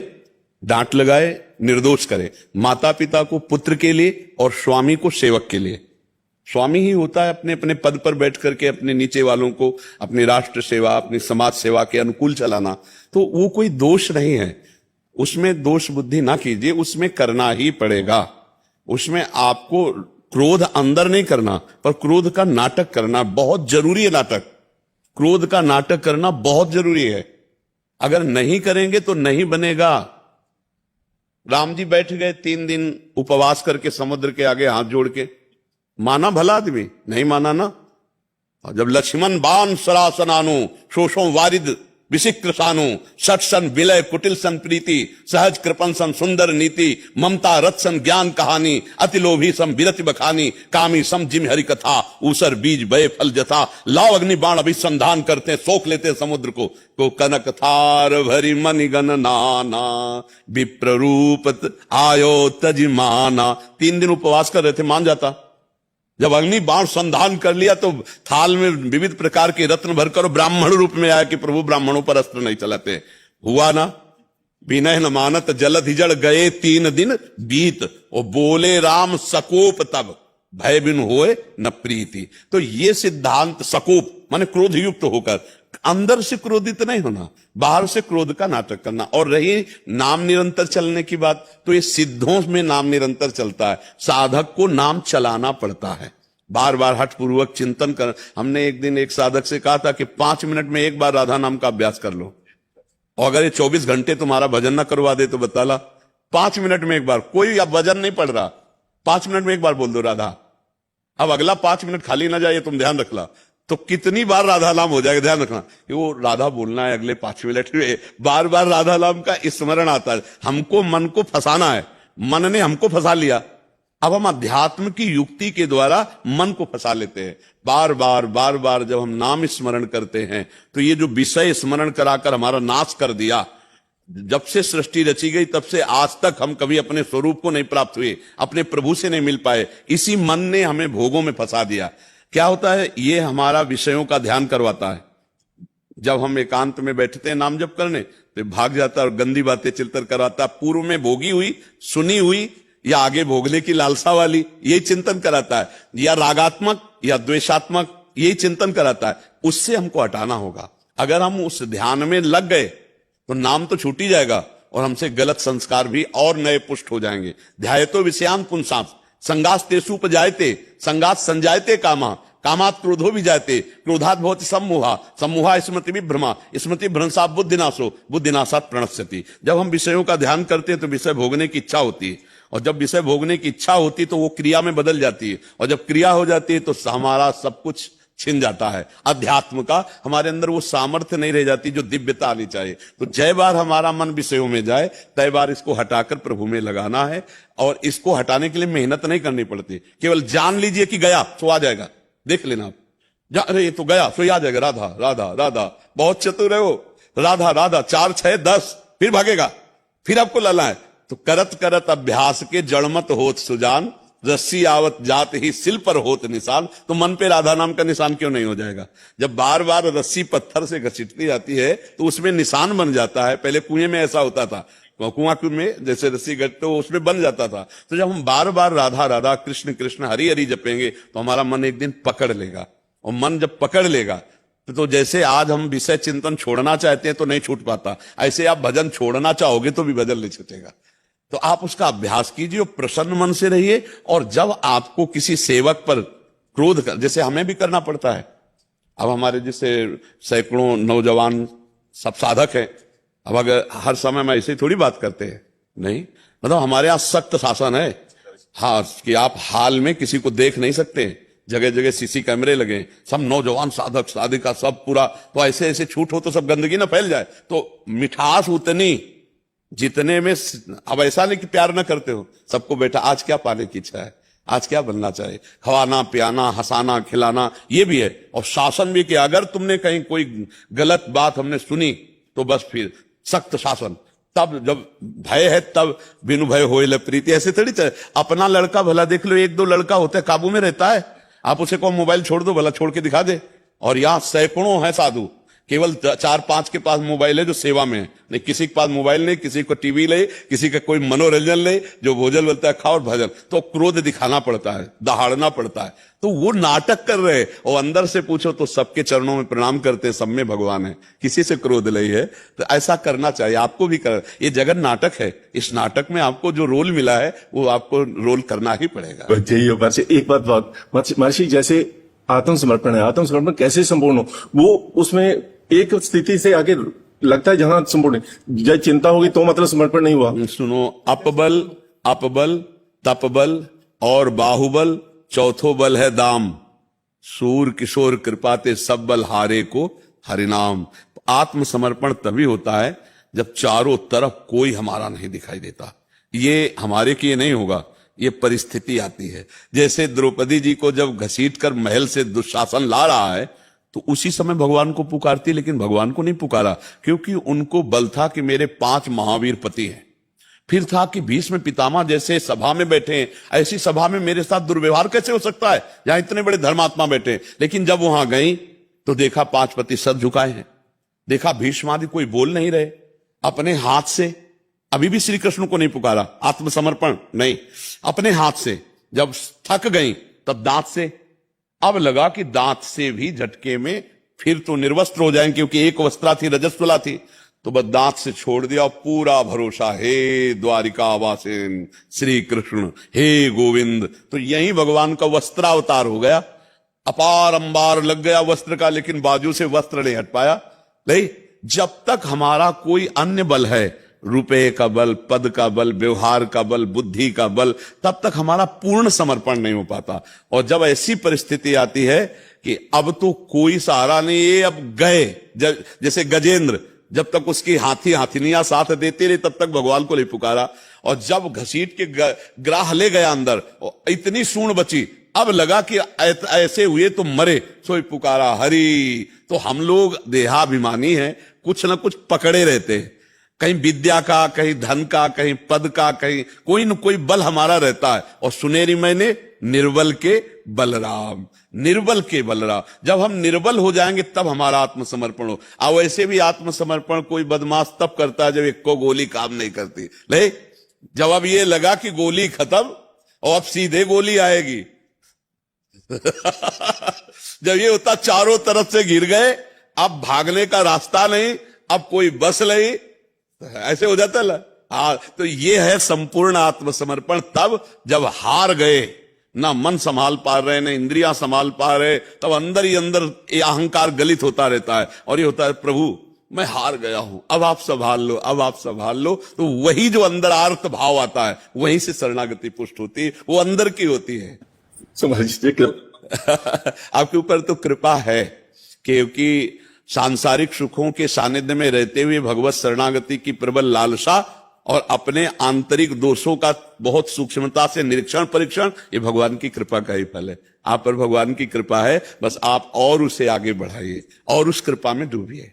डांट लगाए, निर्दोष करे। माता पिता को पुत्र के लिए और स्वामी को सेवक के लिए। स्वामी ही होता है अपने अपने पद पर बैठ करके अपने नीचे वालों को अपनी राष्ट्र सेवा, अपनी समाज सेवा के अनुकूल चलाना। तो वो कोई दोष नहीं है, उसमें दोष बुद्धि ना कीजिए, उसमें करना ही पड़ेगा। उसमें आपको क्रोध अंदर नहीं करना, पर क्रोध का नाटक करना बहुत जरूरी है। नाटक, क्रोध का नाटक करना बहुत जरूरी है। अगर नहीं करेंगे तो नहीं बनेगा। राम जी बैठ गए 3 दिन उपवास करके समुद्र के आगे हाथ जोड़ के, माना भला आदमी? नहीं माना ना। और जब लक्ष्मण बाण सरासनानु शोषों वारिद विशिक्र सानु सठ सन विलय कुटिल सन प्रीति सहज कृपन सन सुंदर नीति ममता रथ सन ज्ञान कहानी अति लोभी सम विरति बखानी कामी सम जिम हरि कथा ऊसर बीज बय फल जथा लाव अग्नि बाण अभिसंधान करते सोख लेते समुद्र को कनक थार भरी मनि गण नाना विप्र रूप आयो तजिमाना। 3 दिन उपवास कर रहे थे, मान जाता। जब अग्नि बाण संधान कर लिया तो थाल में विविध प्रकार के रत्न भरकर ब्राह्मण रूप में आया कि प्रभु ब्राह्मणों पर अस्त्र नहीं चलाते। हुआ ना, विनय न मानत जलधि जड़ गए 3 दिन बीत, और बोले राम सकोप तब भय बिन होए न प्रीति। तो ये सिद्धांत सकोप माने क्रोध युक्त होकर, अंदर से क्रोधित नहीं होना, बाहर से क्रोध का नाटक करना। और रही नाम निरंतर चलने की बात, तो ये सिद्धों में नाम निरंतर चलता है। साधक को नाम चलाना पड़ता है, बार बार हठपूर्वक चिंतन कर। हमने एक दिन एक साधक से कहा था कि 5 मिनट में एक बार राधा नाम का अभ्यास कर लो, और अगर ये 24 घंटे तुम्हारा भजन ना करवा दे तो बता ला। 5 मिनट में एक बार, कोई अब भजन नहीं पड़ रहा, 5 मिनट में एक बार बोल दो राधा। अब अगला 5 मिनट खाली ना जाए, तुम ध्यान रखना। तो कितनी बार राधा नाम हो जाएगा, ध्यान रखना कि वो राधा बोलना है। अगले 5 मिनट में बार बार राधा नाम का स्मरण आता है। हमको मन को फंसाना है, मन ने हमको फंसा लिया। अब हम अध्यात्म की युक्ति के द्वारा मन को फंसा लेते हैं। बार बार जब हम नाम स्मरण करते हैं तो ये जो विषय स्मरण कराकर हमारा नाश कर दिया, जब से सृष्टि रची गई तब से आज तक हम कभी अपने स्वरूप को नहीं प्राप्त हुए, अपने प्रभु से नहीं मिल पाए। इसी मन ने हमें भोगों में फंसा दिया। क्या होता है, ये हमारा विषयों का ध्यान करवाता है। जब हम एकांत में बैठते हैं नाम जप करने तो भाग जाता है और गंदी बातें चिल्तर कराता। पूर्व में भोगी हुई, सुनी हुई, या आगे भोगने की लालसा वाली, यही चिंतन कराता है, या रागात्मक या द्वेषात्मक, यही चिंतन कराता है। उससे हमको हटाना होगा। अगर हम उस ध्यान में लग गए तो नाम तो छूट ही जाएगा, और हमसे गलत संस्कार भी और नए पुष्ट हो जाएंगे। ध्यायतो विषयान पुंसां संगास तेषुपजायते संगास संजायते कामा कामात क्रोधो भी जायते क्रोधात भवति सम्मोहा सम्मोहा स्मृति विभ्रमा स्मृति भ्रंशा बुद्धिनाशो बुद्धिनाशात प्रणश्यति। जब हम विषयों का ध्यान करते हैं तो विषय भोगने की इच्छा होती है, और जब विषय भोगने की इच्छा होती है तो वो क्रिया में बदल जाती है, और जब क्रिया हो जाती है तो हमारा सब कुछ छिन जाता है। अध्यात्म का हमारे अंदर वो सामर्थ्य नहीं रह जाती जो दिव्यता आनी चाहिए। तो जय बार हमारा मन विषयों में जाए, तय बार इसको हटाकर प्रभु में लगाना है। और इसको हटाने के लिए मेहनत नहीं करनी पड़ती, केवल जान लीजिए कि गया तो आ जाएगा। देख लेना आप, अरे ये तो गया तो आ जाएगा। राधा राधा राधा, बहुत चतुर है वो। राधा राधा 4 6 10, फिर भागेगा, फिर आपको लाना है। तो करत करत अभ्यास के जड़मत होत सुजान रस्सी आवत जात ही सिल पर होत निशान। तो मन पे राधा नाम का निशान क्यों नहीं हो जाएगा? जब बार बार रस्सी पत्थर से घसीटती जाती है तो उसमें निशान बन जाता है। पहले कुएं में ऐसा होता था, कुआं में जैसे रस्सी घटते तो उसमें बन जाता था। तो जब हम बार बार राधा राधा कृष्ण कृष्ण हरि हरि जपेंगे तो हमारा मन एक दिन पकड़ लेगा। और मन जब पकड़ लेगा तो जैसे आज हम विषय चिंतन छोड़ना चाहते हैं तो नहीं छूट पाता, ऐसे आप भजन छोड़ना चाहोगे तो भी भजन नहीं छूटेगा। तो आप उसका अभ्यास कीजिए और प्रसन्न मन से रहिए। और जब आपको किसी सेवक पर क्रोध जैसे हमें भी करना पड़ता है, अब हमारे जैसे सैकड़ों नौजवान सब साधक हैं, अब अगर हर समय में ऐसे थोड़ी बात करते हैं, नहीं, मतलब हमारे यहाँ सख्त शासन है, हाँ, कि आप हाल में किसी को देख नहीं सकते, जगह जगह सीसी कैमरे लगे, सब नौजवान साधक साधिका सब पूरा, तो ऐसे ऐसे छूट हो तो सब गंदगी ना फैल जाए। तो मिठास उतनी जितने में, अब ऐसा नहीं कि प्यार ना करते हो सबको, बेटा आज क्या पाने की इच्छा है, आज क्या बनना चाहिए, खवाना पियाना हंसाना खिलाना, ये भी है। और शासन भी कि अगर तुमने कहीं कोई गलत बात हमने सुनी तो बस फिर सख्त शासन। तब जब भय है तब बिनु भय होए प्रीति, ऐसे थोड़ी चले। अपना लड़का भला देख लो, एक दो लड़का होता है काबू में रहता है, आप उसे को मोबाइल छोड़ दो, भला छोड़ के दिखा दे। और यहाँ सैकड़ों है साधु, केवल 4-5 के पास मोबाइल है जो सेवा में है, नहीं किसी के पास मोबाइल नहीं, किसी को टीवी ले, किसी का कोई मनोरंजन ले, जो भोजन बोलता है खाओ और भजन। तो क्रोध दिखाना पड़ता है, दहाड़ना पड़ता है, तो वो नाटक कर रहे। और अंदर से पूछो तो सबके चरणों में प्रणाम करते, सब में भगवान है, किसी से क्रोध नहीं है। तो ऐसा करना चाहिए, आपको भी कर, ये जगत नाटक है, इस नाटक में आपको जो रोल मिला है वो आपको रोल करना ही पड़ेगा। एक बात महर्षि, जैसे आत्मसमर्पण है, आत्मसमर्पण कैसे संपूर्ण हो, वो उसमें एक स्थिति से आगे लगता है जहां संपूर्ण, जब चिंता होगी तो मतलब समर्पण नहीं हुआ। सुनो, अपबल अपबल तपबल और बाहुबल, चौथो बल है दाम, सूर किशोर कृपाते सब बल हारे को हरिनाम। आत्मसमर्पण तभी होता है जब चारों तरफ कोई हमारा नहीं दिखाई देता, ये हमारे किए नहीं होगा, ये परिस्थिति आती है। जैसे द्रौपदी जी को जब घसीट कर महल से दुशासन ला रहा है तो उसी समय भगवान को पुकारती, लेकिन भगवान को नहीं पुकारा, क्योंकि उनको बल था कि मेरे 5 महावीर पति हैं। फिर था कि भीष्म पितामह जैसे सभा में बैठे हैं, ऐसी सभा में मेरे साथ दुर्व्यवहार कैसे हो सकता है, जहां इतने बड़े धर्मात्मा बैठे हैं। लेकिन जब वहां गई तो देखा 5 पति सर झुकाए हैं, देखा भीष्म आदि कोई बोल नहीं रहे, अपने हाथ से, अभी भी श्री कृष्ण को नहीं पुकारा, आत्मसमर्पण नहीं, अपने हाथ से जब थक गई तब दांत से, अब लगा कि दांत से भी झटके में फिर तो निर्वस्त्र हो जाएंगे, क्योंकि एक वस्त्रा थी रजस्वला थी, तो बस दांत से छोड़ दिया। पूरा भरोसा, हे द्वारिका वासिन श्री कृष्ण, हे गोविंद। तो यही भगवान का वस्त्रावतार हो गया, अपार अंबार लग गया वस्त्र का, लेकिन बाजू से वस्त्र नहीं हट पाया। नहीं, जब तक हमारा कोई अन्य बल है, रुपए का बल, पद का बल, व्यवहार का बल, बुद्धि का बल, तब तक हमारा पूर्ण समर्पण नहीं हो पाता। और जब ऐसी परिस्थिति आती है कि अब तो कोई सहारा नहीं, ये अब गए, जैसे गजेंद्र, जब तक उसकी हाथिनियां साथ देते रहे तब तक भगवान को नहीं पुकारा, और जब घसीट के ग्राह ले गया अंदर, इतनी सूंड बची, अब लगा कि ऐसे हुए तो मरे, सोई पुकारा हरि। तो हम लोग देहाभिमानी हैं, कुछ ना कुछ पकड़े रहते हैं, कहीं विद्या का, कहीं धन का, कहीं पद का, कहीं कोई न कोई बल हमारा रहता है। और सुनेरी मैंने निर्बल के बलराम, निर्बल के बलराम। जब हम निर्बल हो जाएंगे तब हमारा आत्मसमर्पण हो। और वैसे भी आत्मसमर्पण कोई बदमाश तब करता है जब एक को गोली काम नहीं करती। ले, जब अब ये लगा कि गोली खत्म और अब सीधे गोली आएगी जब ये होता चारों तरफ से घिर गए, अब भागने का रास्ता नहीं, अब कोई बस नहीं, ऐसे हो जाता है। हाँ, तो ये है संपूर्ण आत्मसमर्पण। तब जब हार गए, ना मन संभाल पा रहे, ना इंद्रियां संभाल पा रहे, तब अंदर ही अंदर ये अहंकार गलित होता रहता है, और ये होता है प्रभु मैं हार गया हूं, अब आप संभाल लो, अब आप संभाल लो। तो वही जो अंदर आर्त भाव आता है, वहीं से शरणागति पुष्ट होती है, वो अंदर की होती है। आपके ऊपर तो कृपा है, क्योंकि सांसारिक सुखों के सानिध्य में रहते हुए भगवत शरणागति की प्रबल लालसा और अपने आंतरिक दोषों का बहुत सूक्ष्मता से निरीक्षण परीक्षण, ये भगवान की कृपा का ही फल है। आप पर भगवान की कृपा है, बस आप और उसे आगे बढ़ाइए और उस कृपा में डूबिए।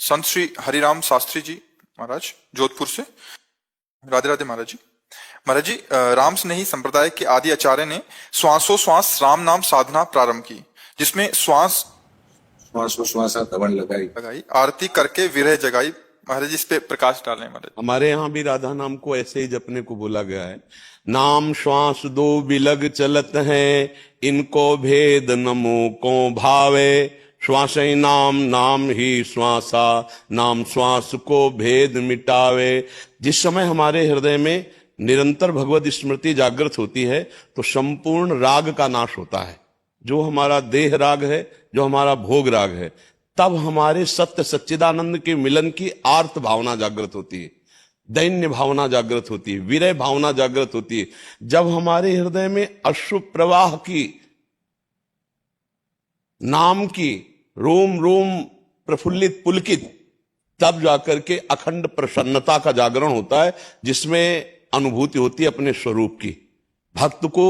संत श्री हरिराम शास्त्री जी महाराज जोधपुर से। राधे राधे महाराज जी। महाराज जी, राम स्नेही संप्रदाय के आदि आचार्य ने श्वासोश्वास राम नाम साधना प्रारंभ की, जिसमें श्वास लगाई, आरती करके विरह जगाई। महाराज जी इस पे प्रकाश डालें महाराज। हमारे यहाँ भी राधा नाम को ऐसे ही जपने को बोला गया है। नाम श्वास दो बिलग चलत हैं, इनको भेद नमो को भावे, श्वास ही नाम, नाम ही श्वासा, नाम श्वास को भेद मिटावे। जिस समय हमारे हृदय में निरंतर भगवत स्मृति जागृत होती है तो संपूर्ण राग का नाश होता है। जो हमारा देह राग है, जो हमारा भोग राग है, तब हमारे सत्य सच्चिदानंद के मिलन की आर्त भावना जागृत होती है, दैन्य भावना जागृत होती है, विरह भावना जागृत होती है। जब हमारे हृदय में अश्रु प्रवाह की, नाम की रोम रोम प्रफुल्लित पुलकित, तब जाकर के अखंड प्रसन्नता का जागरण होता है, जिसमें अनुभूति होती है अपने स्वरूप की। भक्त को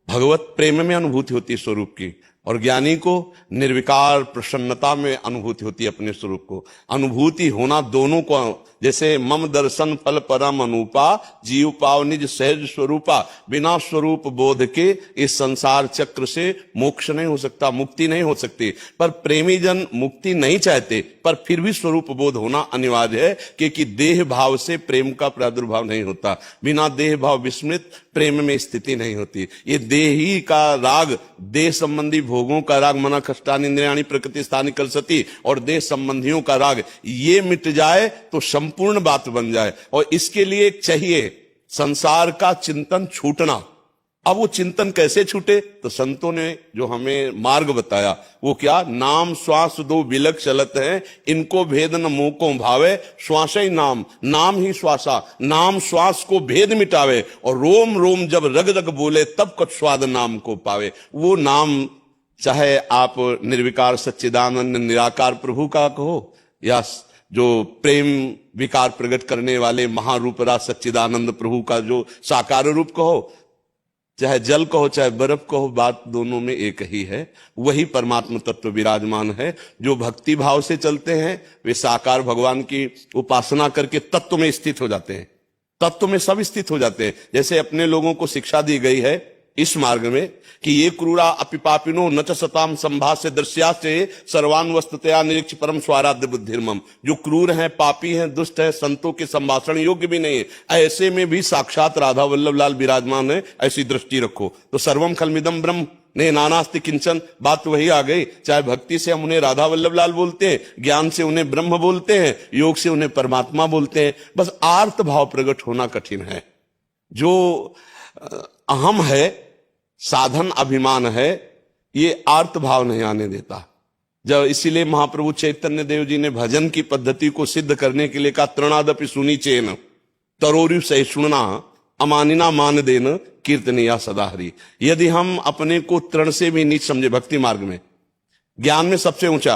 भगवत प्रेम में अनुभूति होती है स्वरूप की, और ज्ञानी को निर्विकार प्रसन्नता में अनुभूति होती है अपने स्वरूप को। अनुभूति होना दोनों को, जैसे मम दर्शन फल परम अनुपा, जीव पाव निज सहज स्वरूपा, बिना स्वरूप बोध के इस संसार चक्र से मोक्ष नहीं हो सकता, मुक्ति नहीं हो सकती। पर प्रेमी जन मुक्ति नहीं चाहते, पर फिर भी स्वरूप बोध होना अनिवार्य है, क्योंकि देह भाव से प्रेम का प्रादुर्भाव नहीं होता। बिना देह भाव विस्मृत प्रेम में स्थिति नहीं होती। ये देही का राग, देह संबंधी भोगों का राग, मना कष्टानि इंद्रियाणि प्रकृति स्थानि कलसति, और देह संबंधियों का राग, ये मिट जाए तो संपूर्ण बात बन जाए। और इसके लिए चाहिए संसार का चिंतन छूटना। अब वो चिंतन कैसे छूटे? तो संतों ने जो हमें मार्ग बताया वो क्या? नाम श्वास दो बिलक चलत है, इनको भेद न मोह को भावे, श्वास ही नाम, नाम ही श्वासा, नाम श्वास को भेद मिटावे, और रोम रोम जब रग रग बोले तब कुछ स्वाद नाम को पावे। वो नाम चाहे आप निर्विकार सच्चिदानंद निराकार प्रभु का कहो, या जो प्रेम विकार प्रकट करने वाले महारूप राज सच्चिदानंद प्रभु का जो साकार रूप कहो, चाहे जल कहो चाहे बर्फ कहो, बात दोनों में एक ही है। वही परमात्मा तत्व विराजमान है। जो भक्ति भाव से चलते हैं वे साकार भगवान की उपासना करके तत्व में स्थित हो जाते हैं, तत्व में सब स्थित हो जाते हैं। जैसे अपने लोगों को शिक्षा दी गई है इस मार्ग में कि ये क्रूरा अपिपापिनो न च सताम संभाष्य दृश्याचे सर्वान वस्तुतया निरीक्ष परम स्वाराध्य बुद्धिर्मम। जो क्रूर हैं, पापी हैं, दुष्ट हैं, संतों के संभाषण योग्य भी नहीं है, ऐसे में भी साक्षात राधा वल्लभ लाल विराजमान है, ऐसी दृष्टि रखो। तो सर्वम खलमिदम ब्रह्म ने नानास्ति किंचन, बात तो वही आ गई। चाहे भक्ति से हम उन्हें राधा वल्लभ लाल बोलते हैं, ज्ञान से उन्हें ब्रह्म बोलते हैं, योग से उन्हें परमात्मा बोलते हैं, बस आर्त भाव प्रकट होना कठिन है। जो अहम है, साधन अभिमान है, ये आर्त भाव नहीं आने देता। जब इसीलिए महाप्रभु चैतन्य देव जी ने भजन की पद्धति को सिद्ध करने के लिए कहा, तृणादपि सुनी चेन तरोरु सहिष्णुना अमानिना मान देन कीर्तनिया सदा हरि। यदि हम अपने को तृण से भी नीच समझे, भक्ति मार्ग में ज्ञान में सबसे ऊंचा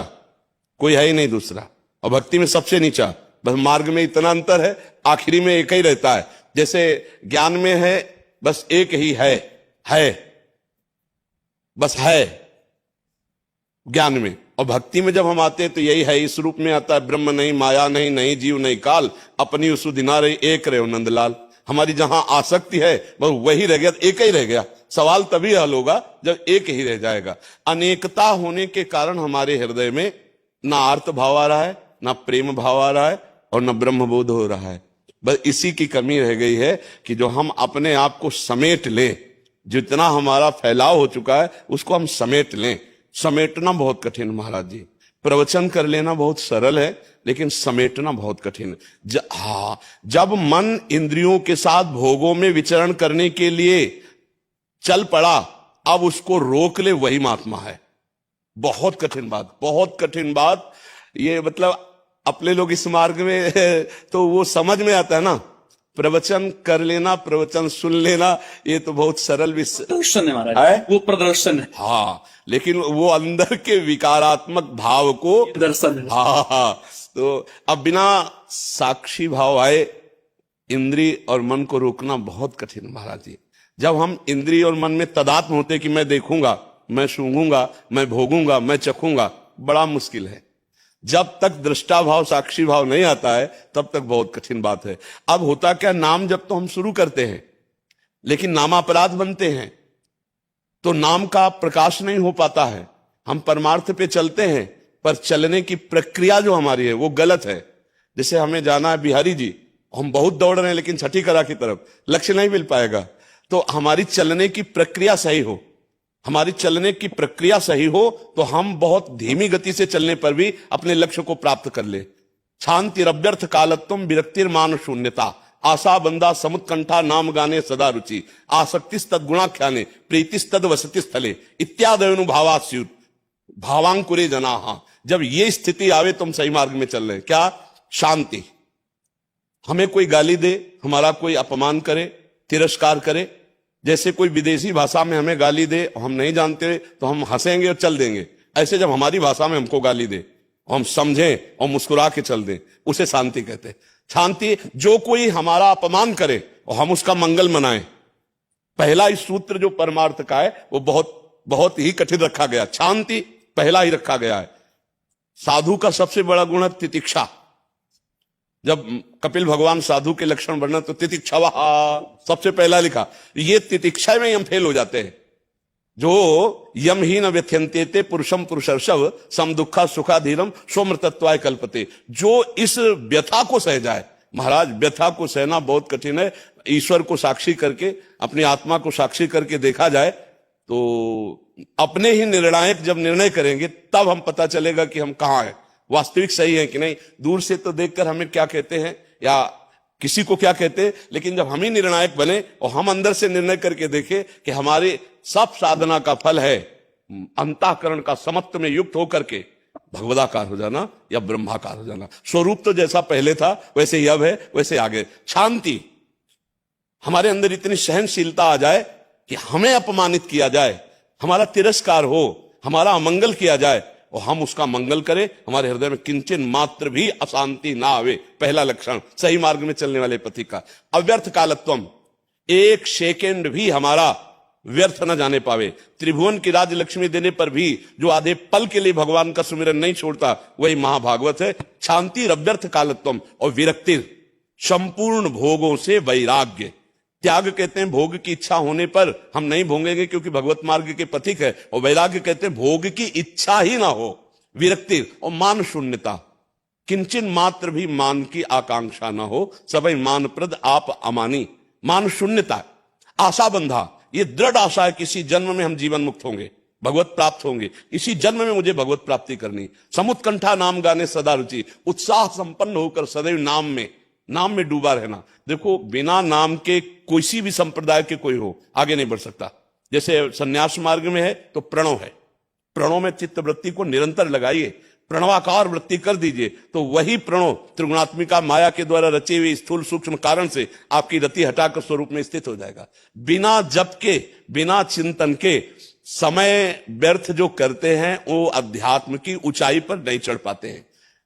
कोई है ही नहीं दूसरा, और भक्ति में सबसे नीचा, बस मार्ग में इतना अंतर है, आखिरी में एक ही रहता है। जैसे ज्ञान में है बस एक ही है बस है ज्ञान में, और भक्ति में जब हम आते हैं तो यही है, इस रूप में आता है। ब्रह्म नहीं, माया नहीं, नहीं जीव नहीं काल, अपनी उसु दिना रही एक रहे नंदलाल। हमारी जहां आसक्ति है बस वही रह गया, एक ही रह गया। सवाल तभी हल होगा जब एक ही रह जाएगा। अनेकता होने के कारण हमारे हृदय में ना आर्त भाव आ रहा है, ना प्रेम भाव आ रहा है, और ना ब्रह्म बोध हो रहा है। बस इसी की कमी रह गई है कि जो हम अपने आप को समेट लें, जितना हमारा फैलाव हो चुका है उसको हम समेट लें। समेटना बहुत कठिन महाराज जी। प्रवचन कर लेना बहुत सरल है, लेकिन समेटना बहुत कठिन है। जब मन इंद्रियों के साथ भोगों में विचरण करने के लिए चल पड़ा, अब उसको रोक ले, वही महात्मा है। बहुत कठिन बात, बहुत कठिन बात। ये मतलब अपने लोग इस मार्ग में तो वो समझ में आता है ना, प्रवचन कर लेना, प्रवचन सुन लेना, ये तो बहुत सरल प्रदर्शन है महाराज, वो प्रदर्शन है। हाँ, लेकिन वो अंदर के विकारात्मक भाव को प्रदर्शन है। हाँ, तो अब बिना साक्षी भाव आए इंद्री और मन को रोकना बहुत कठिन महाराज जी। जब हम इंद्री और मन में तदात्म होते कि मैं देखूंगा, मैं सूंघूंगा, मैं भोगूंगा, मैं चखूंगा, बड़ा मुश्किल है। जब तक दृष्टा भाव, साक्षी भाव नहीं आता है तब तक बहुत कठिन बात है। अब होता क्या, नाम जब तो हम शुरू करते हैं लेकिन नामापराध बनते हैं तो नाम का प्रकाश नहीं हो पाता है। हम परमार्थ पे चलते हैं पर चलने की प्रक्रिया जो हमारी है वो गलत है। जैसे हमें जाना है बिहारी जी, हम बहुत दौड़ रहे हैं लेकिन छठी कला की तरफ, लक्ष्य नहीं मिल पाएगा। तो हमारी चलने की प्रक्रिया सही हो, हमारी चलने की प्रक्रिया सही हो तो हम बहुत धीमी गति से चलने पर भी अपने लक्ष्य को प्राप्त कर ले। शांति रव्यर्थ कालत्वम विरक्तिर मान शून्यता, आशा बंदा समुत्कंठा नाम गाने सदा रुचि आसक्तिस्तद गुणाख्याने प्रीतिस्तद वसति स्थले इत्यादि भावांकुरे जनाहा। जब ये स्थिति आवे तो हम सही मार्ग में चल रहे हैं। क्या? शांति। हमें कोई गाली दे, हमारा कोई अपमान करे, तिरस्कार करे, जैसे कोई विदेशी भाषा में हमें गाली दे और हम नहीं जानते तो हम हंसेंगे और चल देंगे, ऐसे जब हमारी भाषा में हमको गाली दे और हम समझें और मुस्कुरा के चल दें, उसे शांति कहते हैं। शांति, जो कोई हमारा अपमान करे और हम उसका मंगल मनाएं। पहला इस सूत्र जो परमार्थ का है वो बहुत बहुत ही कठिन रखा गया। शांति पहला ही रखा गया है। साधु का सबसे बड़ा गुण है तितिक्षा। जब कपिल भगवान साधु के लक्षण वर्णन तो तितिक्षवा सबसे पहला लिखा। ये तितिक्षा में हम फेल हो जाते हैं। जो यम ही न व्यथ्यंते पुरुषम पुरुषर्षव सम दुखा सुखाधीरम सोमृतत्वाय कल्पते। जो इस व्यथा को सह जाए, महाराज व्यथा को सहना बहुत कठिन है। ईश्वर को साक्षी करके, अपनी आत्मा को साक्षी करके देखा जाए तो अपने ही निर्णायक जब निर्णय करेंगे तब हम पता चलेगा कि हम कहां हैं, वास्तविक सही है कि नहीं। दूर से तो देखकर हमें क्या कहते हैं या किसी को क्या कहते हैं, लेकिन जब हम ही निर्णायक बने और हम अंदर से निर्णय करके देखें कि हमारे सब साधना का फल है अंतःकरण का समत्व में युक्त होकर के भगवदाकार हो जाना या ब्रह्माकार हो जाना। स्वरूप तो जैसा पहले था वैसे ही अब है, वैसे आगे। शांति, हमारे अंदर इतनी सहनशीलता आ जाए कि हमें अपमानित किया जाए, हमारा तिरस्कार हो, हमारा अमंगल किया जाए और हम उसका मंगल करें, हमारे हृदय में किंचन मात्र भी अशांति ना आवे। पहला लक्षण सही मार्ग में चलने वाले पति का। अव्यर्थ कालत्वम, एक सेकेंड भी हमारा व्यर्थ न जाने पावे। त्रिभुवन की राज लक्ष्मी देने पर भी जो आधे पल के लिए भगवान का सुमिरन नहीं छोड़ता वही महाभागवत है। शांति अव्यर्थ कालत्वम और विरक्ति, संपूर्ण भोगों से वैराग्य। त्याग कहते हैं भोग की इच्छा होने पर हम नहीं भोगेंगे क्योंकि भगवत मार्ग के पथिक है, और वैराग्य कहते हैं भोग की इच्छा ही ना हो। विरक्ति और मान शून्यता, किंचन मात्र भी मान की आकांक्षा ना हो, सभी मान प्रद आप अमानी। मान शून्यता। आशा बंधा, ये दृढ़ आशा है किसी जन्म में हम जीवन मुक्त होंगे, भगवत प्राप्त होंगे, इसी जन्म में मुझे भगवत प्राप्ति करनी। समुत्कंठा नाम गाने सदा रुचि, उत्साह संपन्न होकर सदैव नाम में डूबा रहना। देखो, बिना नाम के किसी भी संप्रदाय के कोई हो आगे नहीं बढ़ सकता। जैसे सन्यास मार्ग में है तो प्रणव है, प्रणव में चित्त वृत्ति को निरंतर लगाइए, प्रणवाकार वृत्ति कर दीजिए तो वही प्रणव त्रिगुणात्मिका माया के द्वारा रचे हुए स्थूल सूक्ष्म कारण से आपकी रति हटाकर स्वरूप में स्थित हो जाएगा। बिना जप के, बिना चिंतन के समय व्यर्थ जो करते हैं वो अध्यात्म की ऊंचाई पर नहीं चढ़ पाते हैं।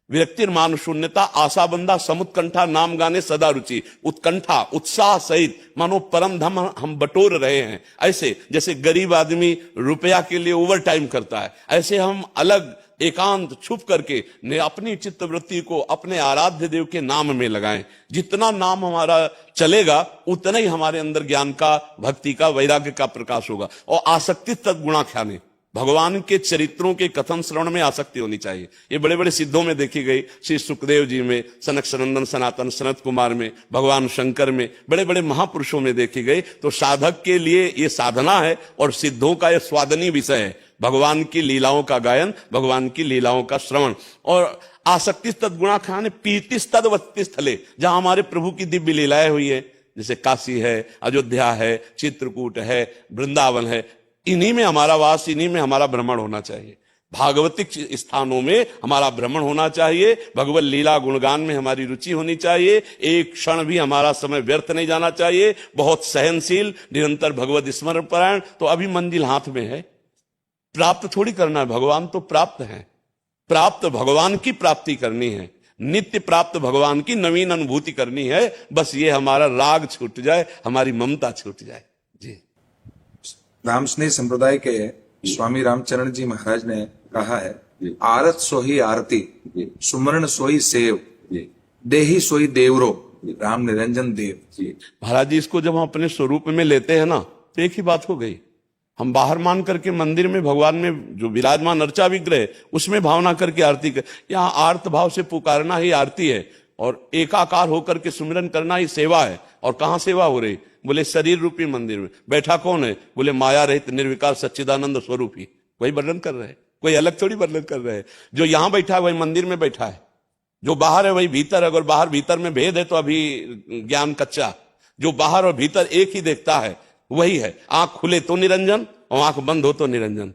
विरक्ति मान शून्यता, आशाबंदा समुत्कंठा नाम गाने सदा रुचि। उत्कंठा, उत्साह सहित मानो परम धम हम बटोर रहे हैं। ऐसे जैसे गरीब आदमी रुपया के लिए ओवर टाइम करता है, ऐसे हम अलग एकांत छुप करके अपनी चित्त वृत्ति को अपने आराध्य देव के नाम में लगाएं। जितना नाम हमारा चलेगा उतना ही हमारे अंदर ज्ञान का, भक्ति का, वैराग्य का प्रकाश होगा। और आसक्ति तद्गुणाख्याने, भगवान के चरित्रों के कथन श्रवण में आसक्ति होनी चाहिए। ये बड़े बड़े सिद्धों में देखी गई, श्री सुखदेव जी में, सनक सनंदन सनातन सनत कुमार में, भगवान शंकर में, बड़े बड़े महापुरुषों में देखी गई। तो साधक के लिए ये साधना है और सिद्धों का ये स्वादनीय विषय है, भगवान की लीलाओं का गायन, भगवान की लीलाओं का श्रवण। और आसक्ति तद्गुणा खाने पीति तदवत्ति स्थले, जहां हमारे प्रभु की दिव्य लीलाएं हुई है, जैसे काशी है, अयोध्या है, चित्रकूट है, वृंदावन है, इन्हीं में हमारा वास, इन्हीं में हमारा भ्रमण होना चाहिए। भागवतिक स्थानों में हमारा भ्रमण होना चाहिए, भगवत लीला गुणगान में हमारी रुचि होनी चाहिए। एक क्षण भी हमारा समय व्यर्थ नहीं जाना चाहिए। बहुत सहनशील, निरंतर भगवत स्मरण परायण। तो अभी मंजिल हाथ में है, प्राप्त थोड़ी करना है, भगवान तो प्राप्त है। प्राप्त भगवान की प्राप्ति करनी है, नित्य प्राप्त भगवान की नवीन अनुभूति करनी है। बस ये हमारा राग छूट जाए, हमारी ममता छूट जाए। जी। राम स्नेह संप्रदाय के स्वामी रामचरण जी महाराज ने कहा है, आरत सोही आरती, सुमरण सोही सेव, देही सोही देवरो, राम निरंजन देव। महाराज जी, इसको जब हम अपने स्वरूप में लेते हैं ना तो एक ही बात हो गई। हम बाहर मान करके मंदिर में भगवान में जो विराजमान अर्चा विग्रह उसमें भावना करके आरती कर, यहाँ आर्त भाव से पुकारना ही आरती है और एकाकार होकर के सुमिरन करना ही सेवा है। और कहाँ सेवा हो रही? बोले शरीर रूपी मंदिर में। बैठा कौन है? बोले माया रहित निर्विकार सच्चिदानंद स्वरूप ही। वही वर्णन कर रहे हैं, कोई अलग थोड़ी वर्णन कर रहे हैं। जो यहां बैठा है वही मंदिर में बैठा है, जो बाहर है वही भीतर है। अगर बाहर भीतर में भेद है तो अभी ज्ञान कच्चा। जो बाहर और भीतर एक ही देखता है वही है। आंख खुले तो निरंजन और आंख बंद हो तो निरंजन।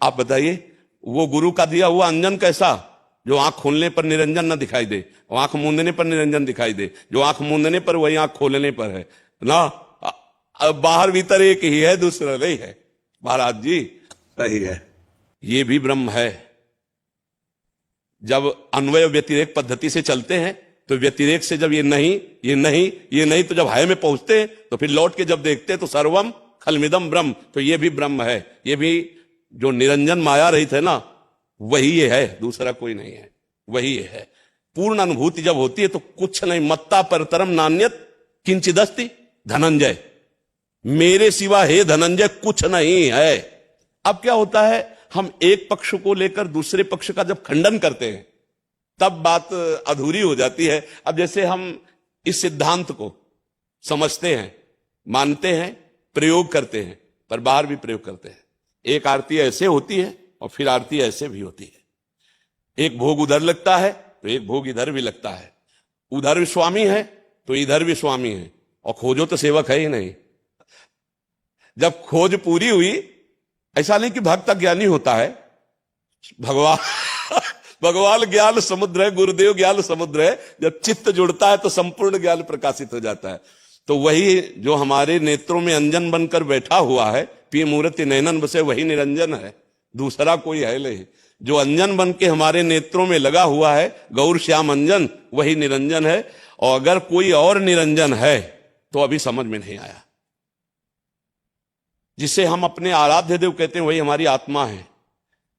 आप बताइए वो गुरु का दिया हुआ अंजन कैसा, जो आंख खोलने पर निरंजन न दिखाई दे और आंख मूंदने पर निरंजन दिखाई दे। जो आंख मूंदने पर वही आंख खोलने पर है ना। अब बाहर भीतर एक ही है, दूसरा नहीं है। महाराज जी सही है। ये भी ब्रह्म है। जब अन्वय व्यतिरेक पद्धति से चलते हैं तो व्यतिरेक से जब ये नहीं तो जब है में पहुंचते हैं तो फिर लौट के जब देखते हैं तो सर्वम खलमिदम ब्रह्म, तो ये भी ब्रह्म है। ये भी जो निरंजन माया रहित है ना, वही ये है, दूसरा कोई नहीं है, वही ये है। पूर्ण अनुभूति जब होती है तो कुछ नहीं। मत्ता परतरम नान्यत किंचिदस्ति धनंजय, मेरे सिवा हे धनंजय कुछ नहीं है। अब क्या होता है, हम एक पक्ष को लेकर दूसरे पक्ष का जब खंडन करते हैं तब बात अधूरी हो जाती है। अब जैसे हम इस सिद्धांत को समझते हैं, मानते हैं, प्रयोग करते हैं, पर बाहर भी प्रयोग करते हैं। एक आरती ऐसे होती है और फिर आरती ऐसे भी होती है। एक भोग उधर लगता है तो एक भोग इधर भी लगता है। उधर भी स्वामी है तो इधर भी स्वामी है, और खोजो तो सेवक है ही नहीं। जब खोज पूरी हुई, ऐसा नहीं कि भक्त ज्ञानी होता है, भगवान ज्ञान समुद्र है, गुरुदेव ज्ञान समुद्र है। जब चित्त जुड़ता है तो संपूर्ण ज्ञान प्रकाशित हो जाता है। तो वही जो हमारे नेत्रों में अंजन बनकर बैठा हुआ है, पिय मूर्ति नैनन बसे, वही निरंजन है, दूसरा कोई है नहीं। जो अंजन बन के हमारे नेत्रों में लगा हुआ है, गौर श्याम अंजन, वही निरंजन है। और अगर कोई और निरंजन है तो अभी समझ में नहीं आया। जिसे हम अपने आराध्य देव कहते हैं वही हमारी आत्मा है।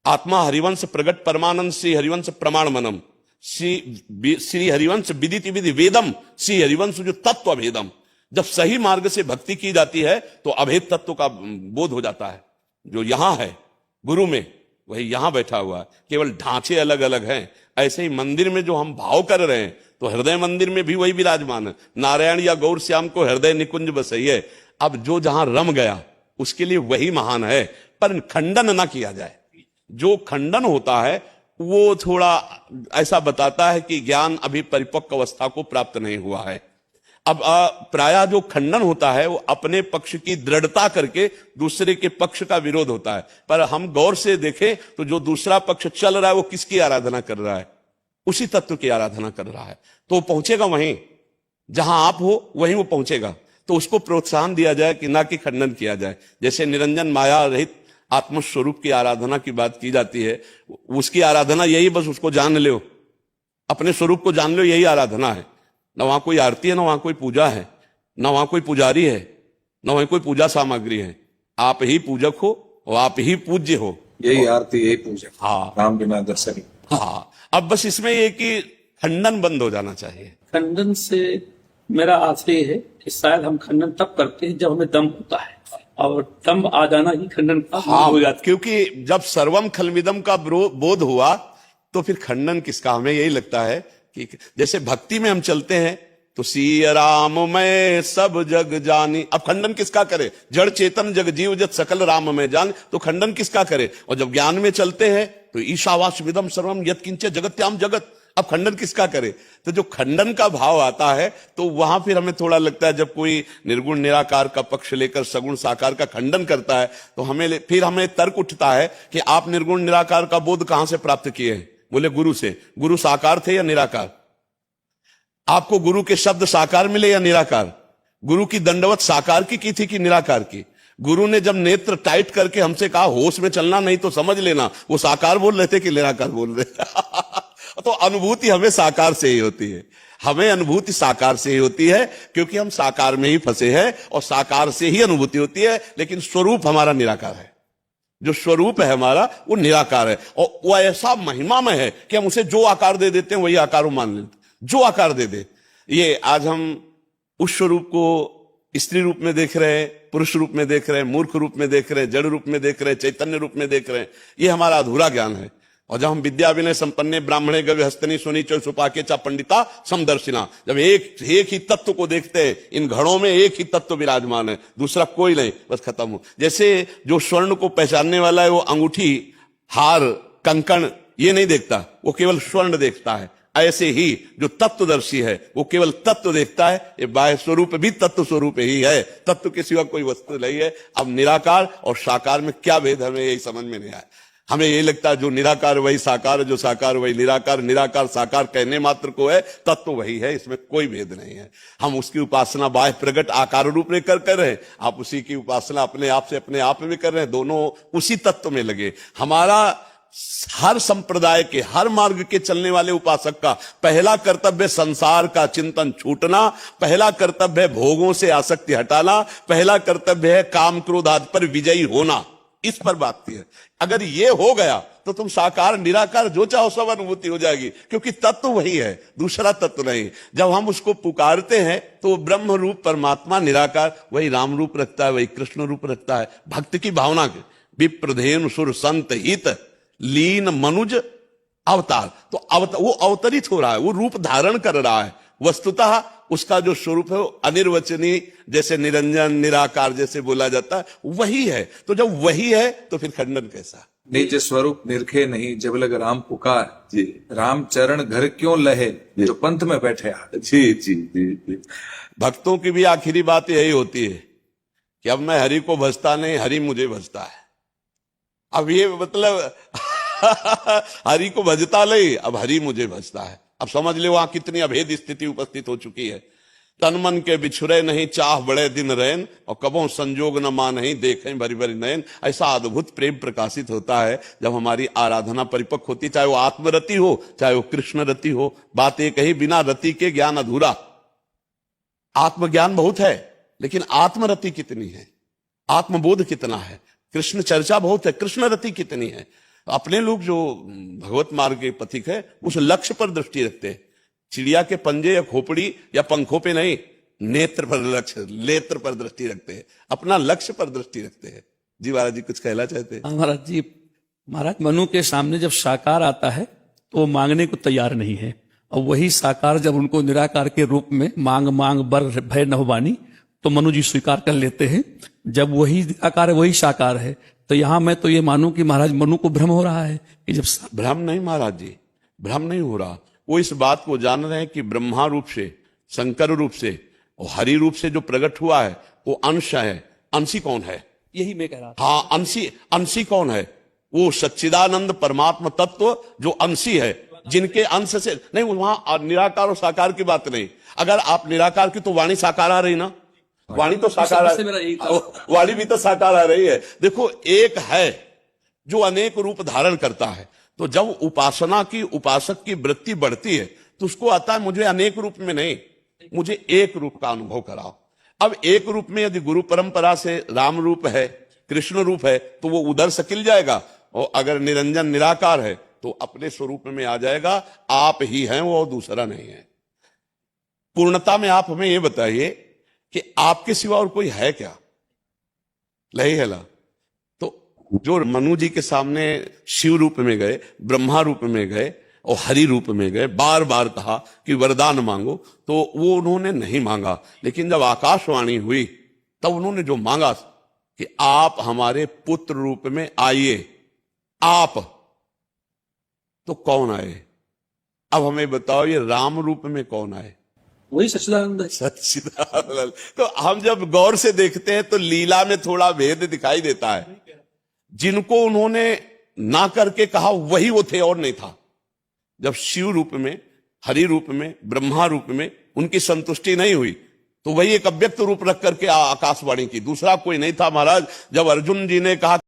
आत्मा हरिवंश प्रगट परमानंद श्री हरिवंश प्रमाण मनम, श्री हरिवंश विदिति विधि वेदम, श्री हरिवंश जो तत्व अभेदम। जब सही मार्ग से भक्ति की जाती है तो अभेद तत्व का बोध हो जाता है। जो यहां है गुरु में, वही यहां बैठा हुआ है, केवल ढांचे अलग अलग हैं। ऐसे ही मंदिर में जो हम भाव कर रहे हैं तो हृदय मंदिर में भी वही विराजमान है। नारायण या गौर श्याम को हृदय निकुंज बसइए। अब जो जहां रम गया उसके लिए वही महान है, पर खंडन ना किया जाए। जो खंडन होता है वो थोड़ा ऐसा बताता है कि ज्ञान अभी परिपक्व अवस्था को प्राप्त नहीं हुआ है। अब प्रायः जो खंडन होता है वो अपने पक्ष की दृढ़ता करके दूसरे के पक्ष का विरोध होता है। पर हम गौर से देखें तो जो दूसरा पक्ष चल रहा है वो किसकी आराधना कर रहा है? उसी तत्व की आराधना कर रहा है। तो वो पहुंचेगा वहीं जहां आप हो, वहीं वो पहुंचेगा। तो उसको प्रोत्साहन दिया जाए कि ना कि खंडन किया जाए। जैसे निरंजन माया रहित आत्मस्वरूप की आराधना की बात की जाती है, उसकी आराधना यही, बस उसको जान लो, अपने स्वरूप को जान लो, यही आराधना है। ना वहां कोई आरती है, ना वहां कोई पूजा है, ना वहां कोई पुजारी है, ना वहां कोई पूजा सामग्री है। आप ही पूजक हो और आप ही पूज्य हो। यही आरती, यही पूजा। हाँ, राम बिना दर्शन। हाँ। अब बस इसमें ये कि खंडन बंद हो जाना चाहिए। खंडन से मेरा आशय है कि शायद हम खंडन तब करते हैं जब हमें दम होता है, और दम आ जाना ही खंडन का हो जाता है। क्योंकि जब सर्वम खलमिदम का बोध हुआ तो फिर खंडन किसका? हमें यही लगता है कि जैसे भक्ति में हम चलते हैं तो सिया राम मैं सब जग जानी। अब खंडन किसका करे? जड़ चेतन जग जीव जत सकल राम में जान। तो खंडन किसका करे? और जब ज्ञान में चलते हैं तो ईशावास्यमिदं सर्वम यत् किंच जगत्याम जगत। अब खंडन किसका करे? तो जो खंडन का भाव आता है तो वहां फिर हमें थोड़ा लगता है, जब कोई निर्गुण निराकार का पक्ष लेकर सगुण साकार का खंडन करता है तो हमें तर्क उठता है कि आप निर्गुण निराकार का बोध कहां से प्राप्त किए हैं? बोले गुरु से। गुरु साकार थे या निराकार? आपको गुरु के शब्द साकार मिले या निराकार? गुरु की दंडवत साकार की थी कि निराकार की? गुरु ने जब नेत्र टाइट करके हमसे कहा होश में चलना, नहीं तो समझ लेना, वो साकार बोल रहे थे कि निराकार बोल रहे? तो अनुभूति हमें साकार से ही होती है। हमें अनुभूति साकार से ही होती है क्योंकि हम साकार में ही फंसे हैं और साकार से ही अनुभूति होती है। लेकिन स्वरूप हमारा निराकार है। जो स्वरूप है हमारा वो निराकार है, और वो ऐसा महिमा में है कि हम उसे जो आकार दे देते हैं वही आकार मान लेते, जो आकार दे दे। ये आज हम उस स्वरूप को स्त्री रूप में देख रहे हैं, पुरुष रूप में देख रहे हैं, मूर्ख रूप में देख रहे हैं, जड़ रूप में देख रहे हैं, चैतन्य रूप में देख रहे हैं। ये हमारा अधूरा ज्ञान है। और जब हम विद्या विनय संपन्ने ब्राह्मणे गव्य हस्तनी सुनी चो सुपाके चा पंडिता समदर्शिना, जब एक ही तत्व को देखते हैं, इन घड़ों में एक ही तत्व विराजमान है, दूसरा कोई नहीं, बस खत्म हो। जैसे जो स्वर्ण को पहचानने वाला है वो अंगूठी, हार, कंकण ये नहीं देखता, वो केवल स्वर्ण देखता है, ऐसे ही जो तत्वदर्शी है वो केवल तत्व देखता है, ये बाह्य स्वरूप भी तत्व स्वरूप ही है, तत्व के सिवा कोई वस्तु नहीं है। अब निराकार और साकार में क्या भेद हमें यही समझ में नहीं आया। हमें यही लगता है जो निराकार वही साकार, जो साकार वही निराकार, निराकार साकार कहने मात्र को है, तत्व वही है, इसमें कोई भेद नहीं है। हम उसकी उपासना बाह्य प्रकट आकार रूप में कर रहे हैं, आप उसी की उपासना अपने आप से अपने आप में कर रहे हैं, दोनों उसी तत्व में लगे। हमारा हर संप्रदाय के हर मार्ग के चलने वाले उपासक का पहला कर्तव्य संसार का चिंतन छूटना, पहला कर्तव्य है भोगों से आसक्ति हटाना, पहला कर्तव्य है काम क्रोध आदि पर विजयी होना। इस पर बात की है। अगर ये हो गया तो तुम साकार निराकार जो चाहो सब अनुभूति हो जाएगी, क्योंकि तत्व वही है, दूसरा तत्व नहीं। जब हम उसको पुकारते हैं तो वो ब्रह्म रूप परमात्मा निराकार वही राम रूप रखता है, वही कृष्ण रूप रखता है। भक्त की भावना के विप्रधेनु सुर संत हित लीन मनुज अवतार, तो वो अवतरित हो रहा है, वो रूप धारण कर रहा है। वस्तुतः उसका जो स्वरूप है वो अनिर्वचनीय, जैसे निरंजन निराकार जैसे बोला जाता है, वही है। तो जब वही है तो फिर खंडन कैसा? निज स्वरूप निरखे नहीं जब लग राम पुकार, जी राम चरण घर क्यों लहे जो पंथ में बैठे आ। जी जी जी जी। भक्तों की भी आखिरी बात यही होती है कि अब मैं हरि को भजता नहीं, हरि मुझे भजता है। अब ये मतलब हरि को भजता नहीं, अब हरि मुझे भजता है। अब समझ ले वहां कितनी अभेद स्थिति उपस्थित हो चुकी है। तन मन के बिछुरे नहीं चाह बड़े दिन रैन, और कबों संजोग न मान नहीं देखें भरी भरी नयन। ऐसा अद्भुत प्रेम प्रकाशित होता है जब हमारी आराधना परिपक्व होती, चाहे वो आत्मरति हो चाहे वो कृष्ण रति हो। बात एक ही, बिना रति के ज्ञान अधूरा। आत्मज्ञान बहुत है लेकिन आत्मरति कितनी है, आत्मबोध कितना है? कृष्ण चर्चा बहुत है, कृष्ण रति कितनी है? अपने लोग जो भगवत मार्ग के पथिक है उस लक्ष्य पर दृष्टि रखते हैं। चिड़िया के पंजे या खोपड़ी या पंखों पे नहीं, नेत्र पर लक्ष्य, नेत्र पर दृष्टि रखते हैं, अपना लक्ष्य पर दृष्टि रखते हैं। जी महाराज जी कुछ कहना चाहते हैं? महाराज जी, महाराज मनु के सामने जब साकार आता है तो वो मांगने को तैयार नहीं है, और वही साकार जब उनको निराकार के रूप में मांग मांग बर भय नभवानी, तो मनु जी स्वीकार कर लेते हैं। जब वही निराकार है वही साकार है, तो यहां मैं तो ये मानूं कि महाराज मनु को भ्रम हो रहा है कि जब भ्रम नहीं महाराज जी, भ्रम नहीं हो रहा। वो इस बात को जान रहे हैं कि ब्रह्मा रूप से, शंकर रूप से और हरि रूप से जो प्रकट हुआ है वो अंश है। अंशी कौन है? यही मैं कह रहा था। हाँ, अंशी कौन है? वो सच्चिदानंद परमात्मा तत्व जो अंशी है, जिनके अंश से नहीं, वहां निराकार और साकार की बात नहीं। अगर आप निराकार की तो वाणी साकार आ रही ना, वाणी तो साकार वाणी भी तो साकार आ रही है। देखो, एक है जो अनेक रूप धारण करता है, तो जब उपासना की उपासक की वृत्ति बढ़ती है तो उसको आता है मुझे अनेक रूप में नहीं, मुझे एक रूप का अनुभव कराओ। अब एक रूप में यदि गुरु परंपरा से राम रूप है, कृष्ण रूप है, तो वो उधर सकिल जाएगा, और अगर निरंजन निराकार है तो अपने स्वरूप में आ जाएगा। आप ही हैं वो, और दूसरा नहीं है। पूर्णता में आप हमें ये बताइए कि आपके सिवा और कोई है क्या? नहीं है ना। तो जो मनु जी के सामने शिव रूप में गए, ब्रह्मा रूप में गए और हरि रूप में गए, बार बार कहा कि वरदान मांगो, तो वो उन्होंने नहीं मांगा। लेकिन जब आकाशवाणी हुई तब उन्होंने जो मांगा कि आप हमारे पुत्र रूप में आइए, आप, तो कौन आए? अब हमें बताओ, ये राम रूप में कौन आए? वही सच्चिदानंद है। सच्चिदानंद। तो हम जब गौर से देखते हैं तो लीला में थोड़ा भेद दिखाई देता है। जिनको उन्होंने ना करके कहा वही वो थे और नहीं था। जब शिव रूप में, हरि रूप में, ब्रह्मा रूप में उनकी संतुष्टि नहीं हुई तो वही एक अव्यक्त रूप रख करके आकाशवाणी की, दूसरा कोई नहीं था। महाराज, जब अर्जुन जी ने कहा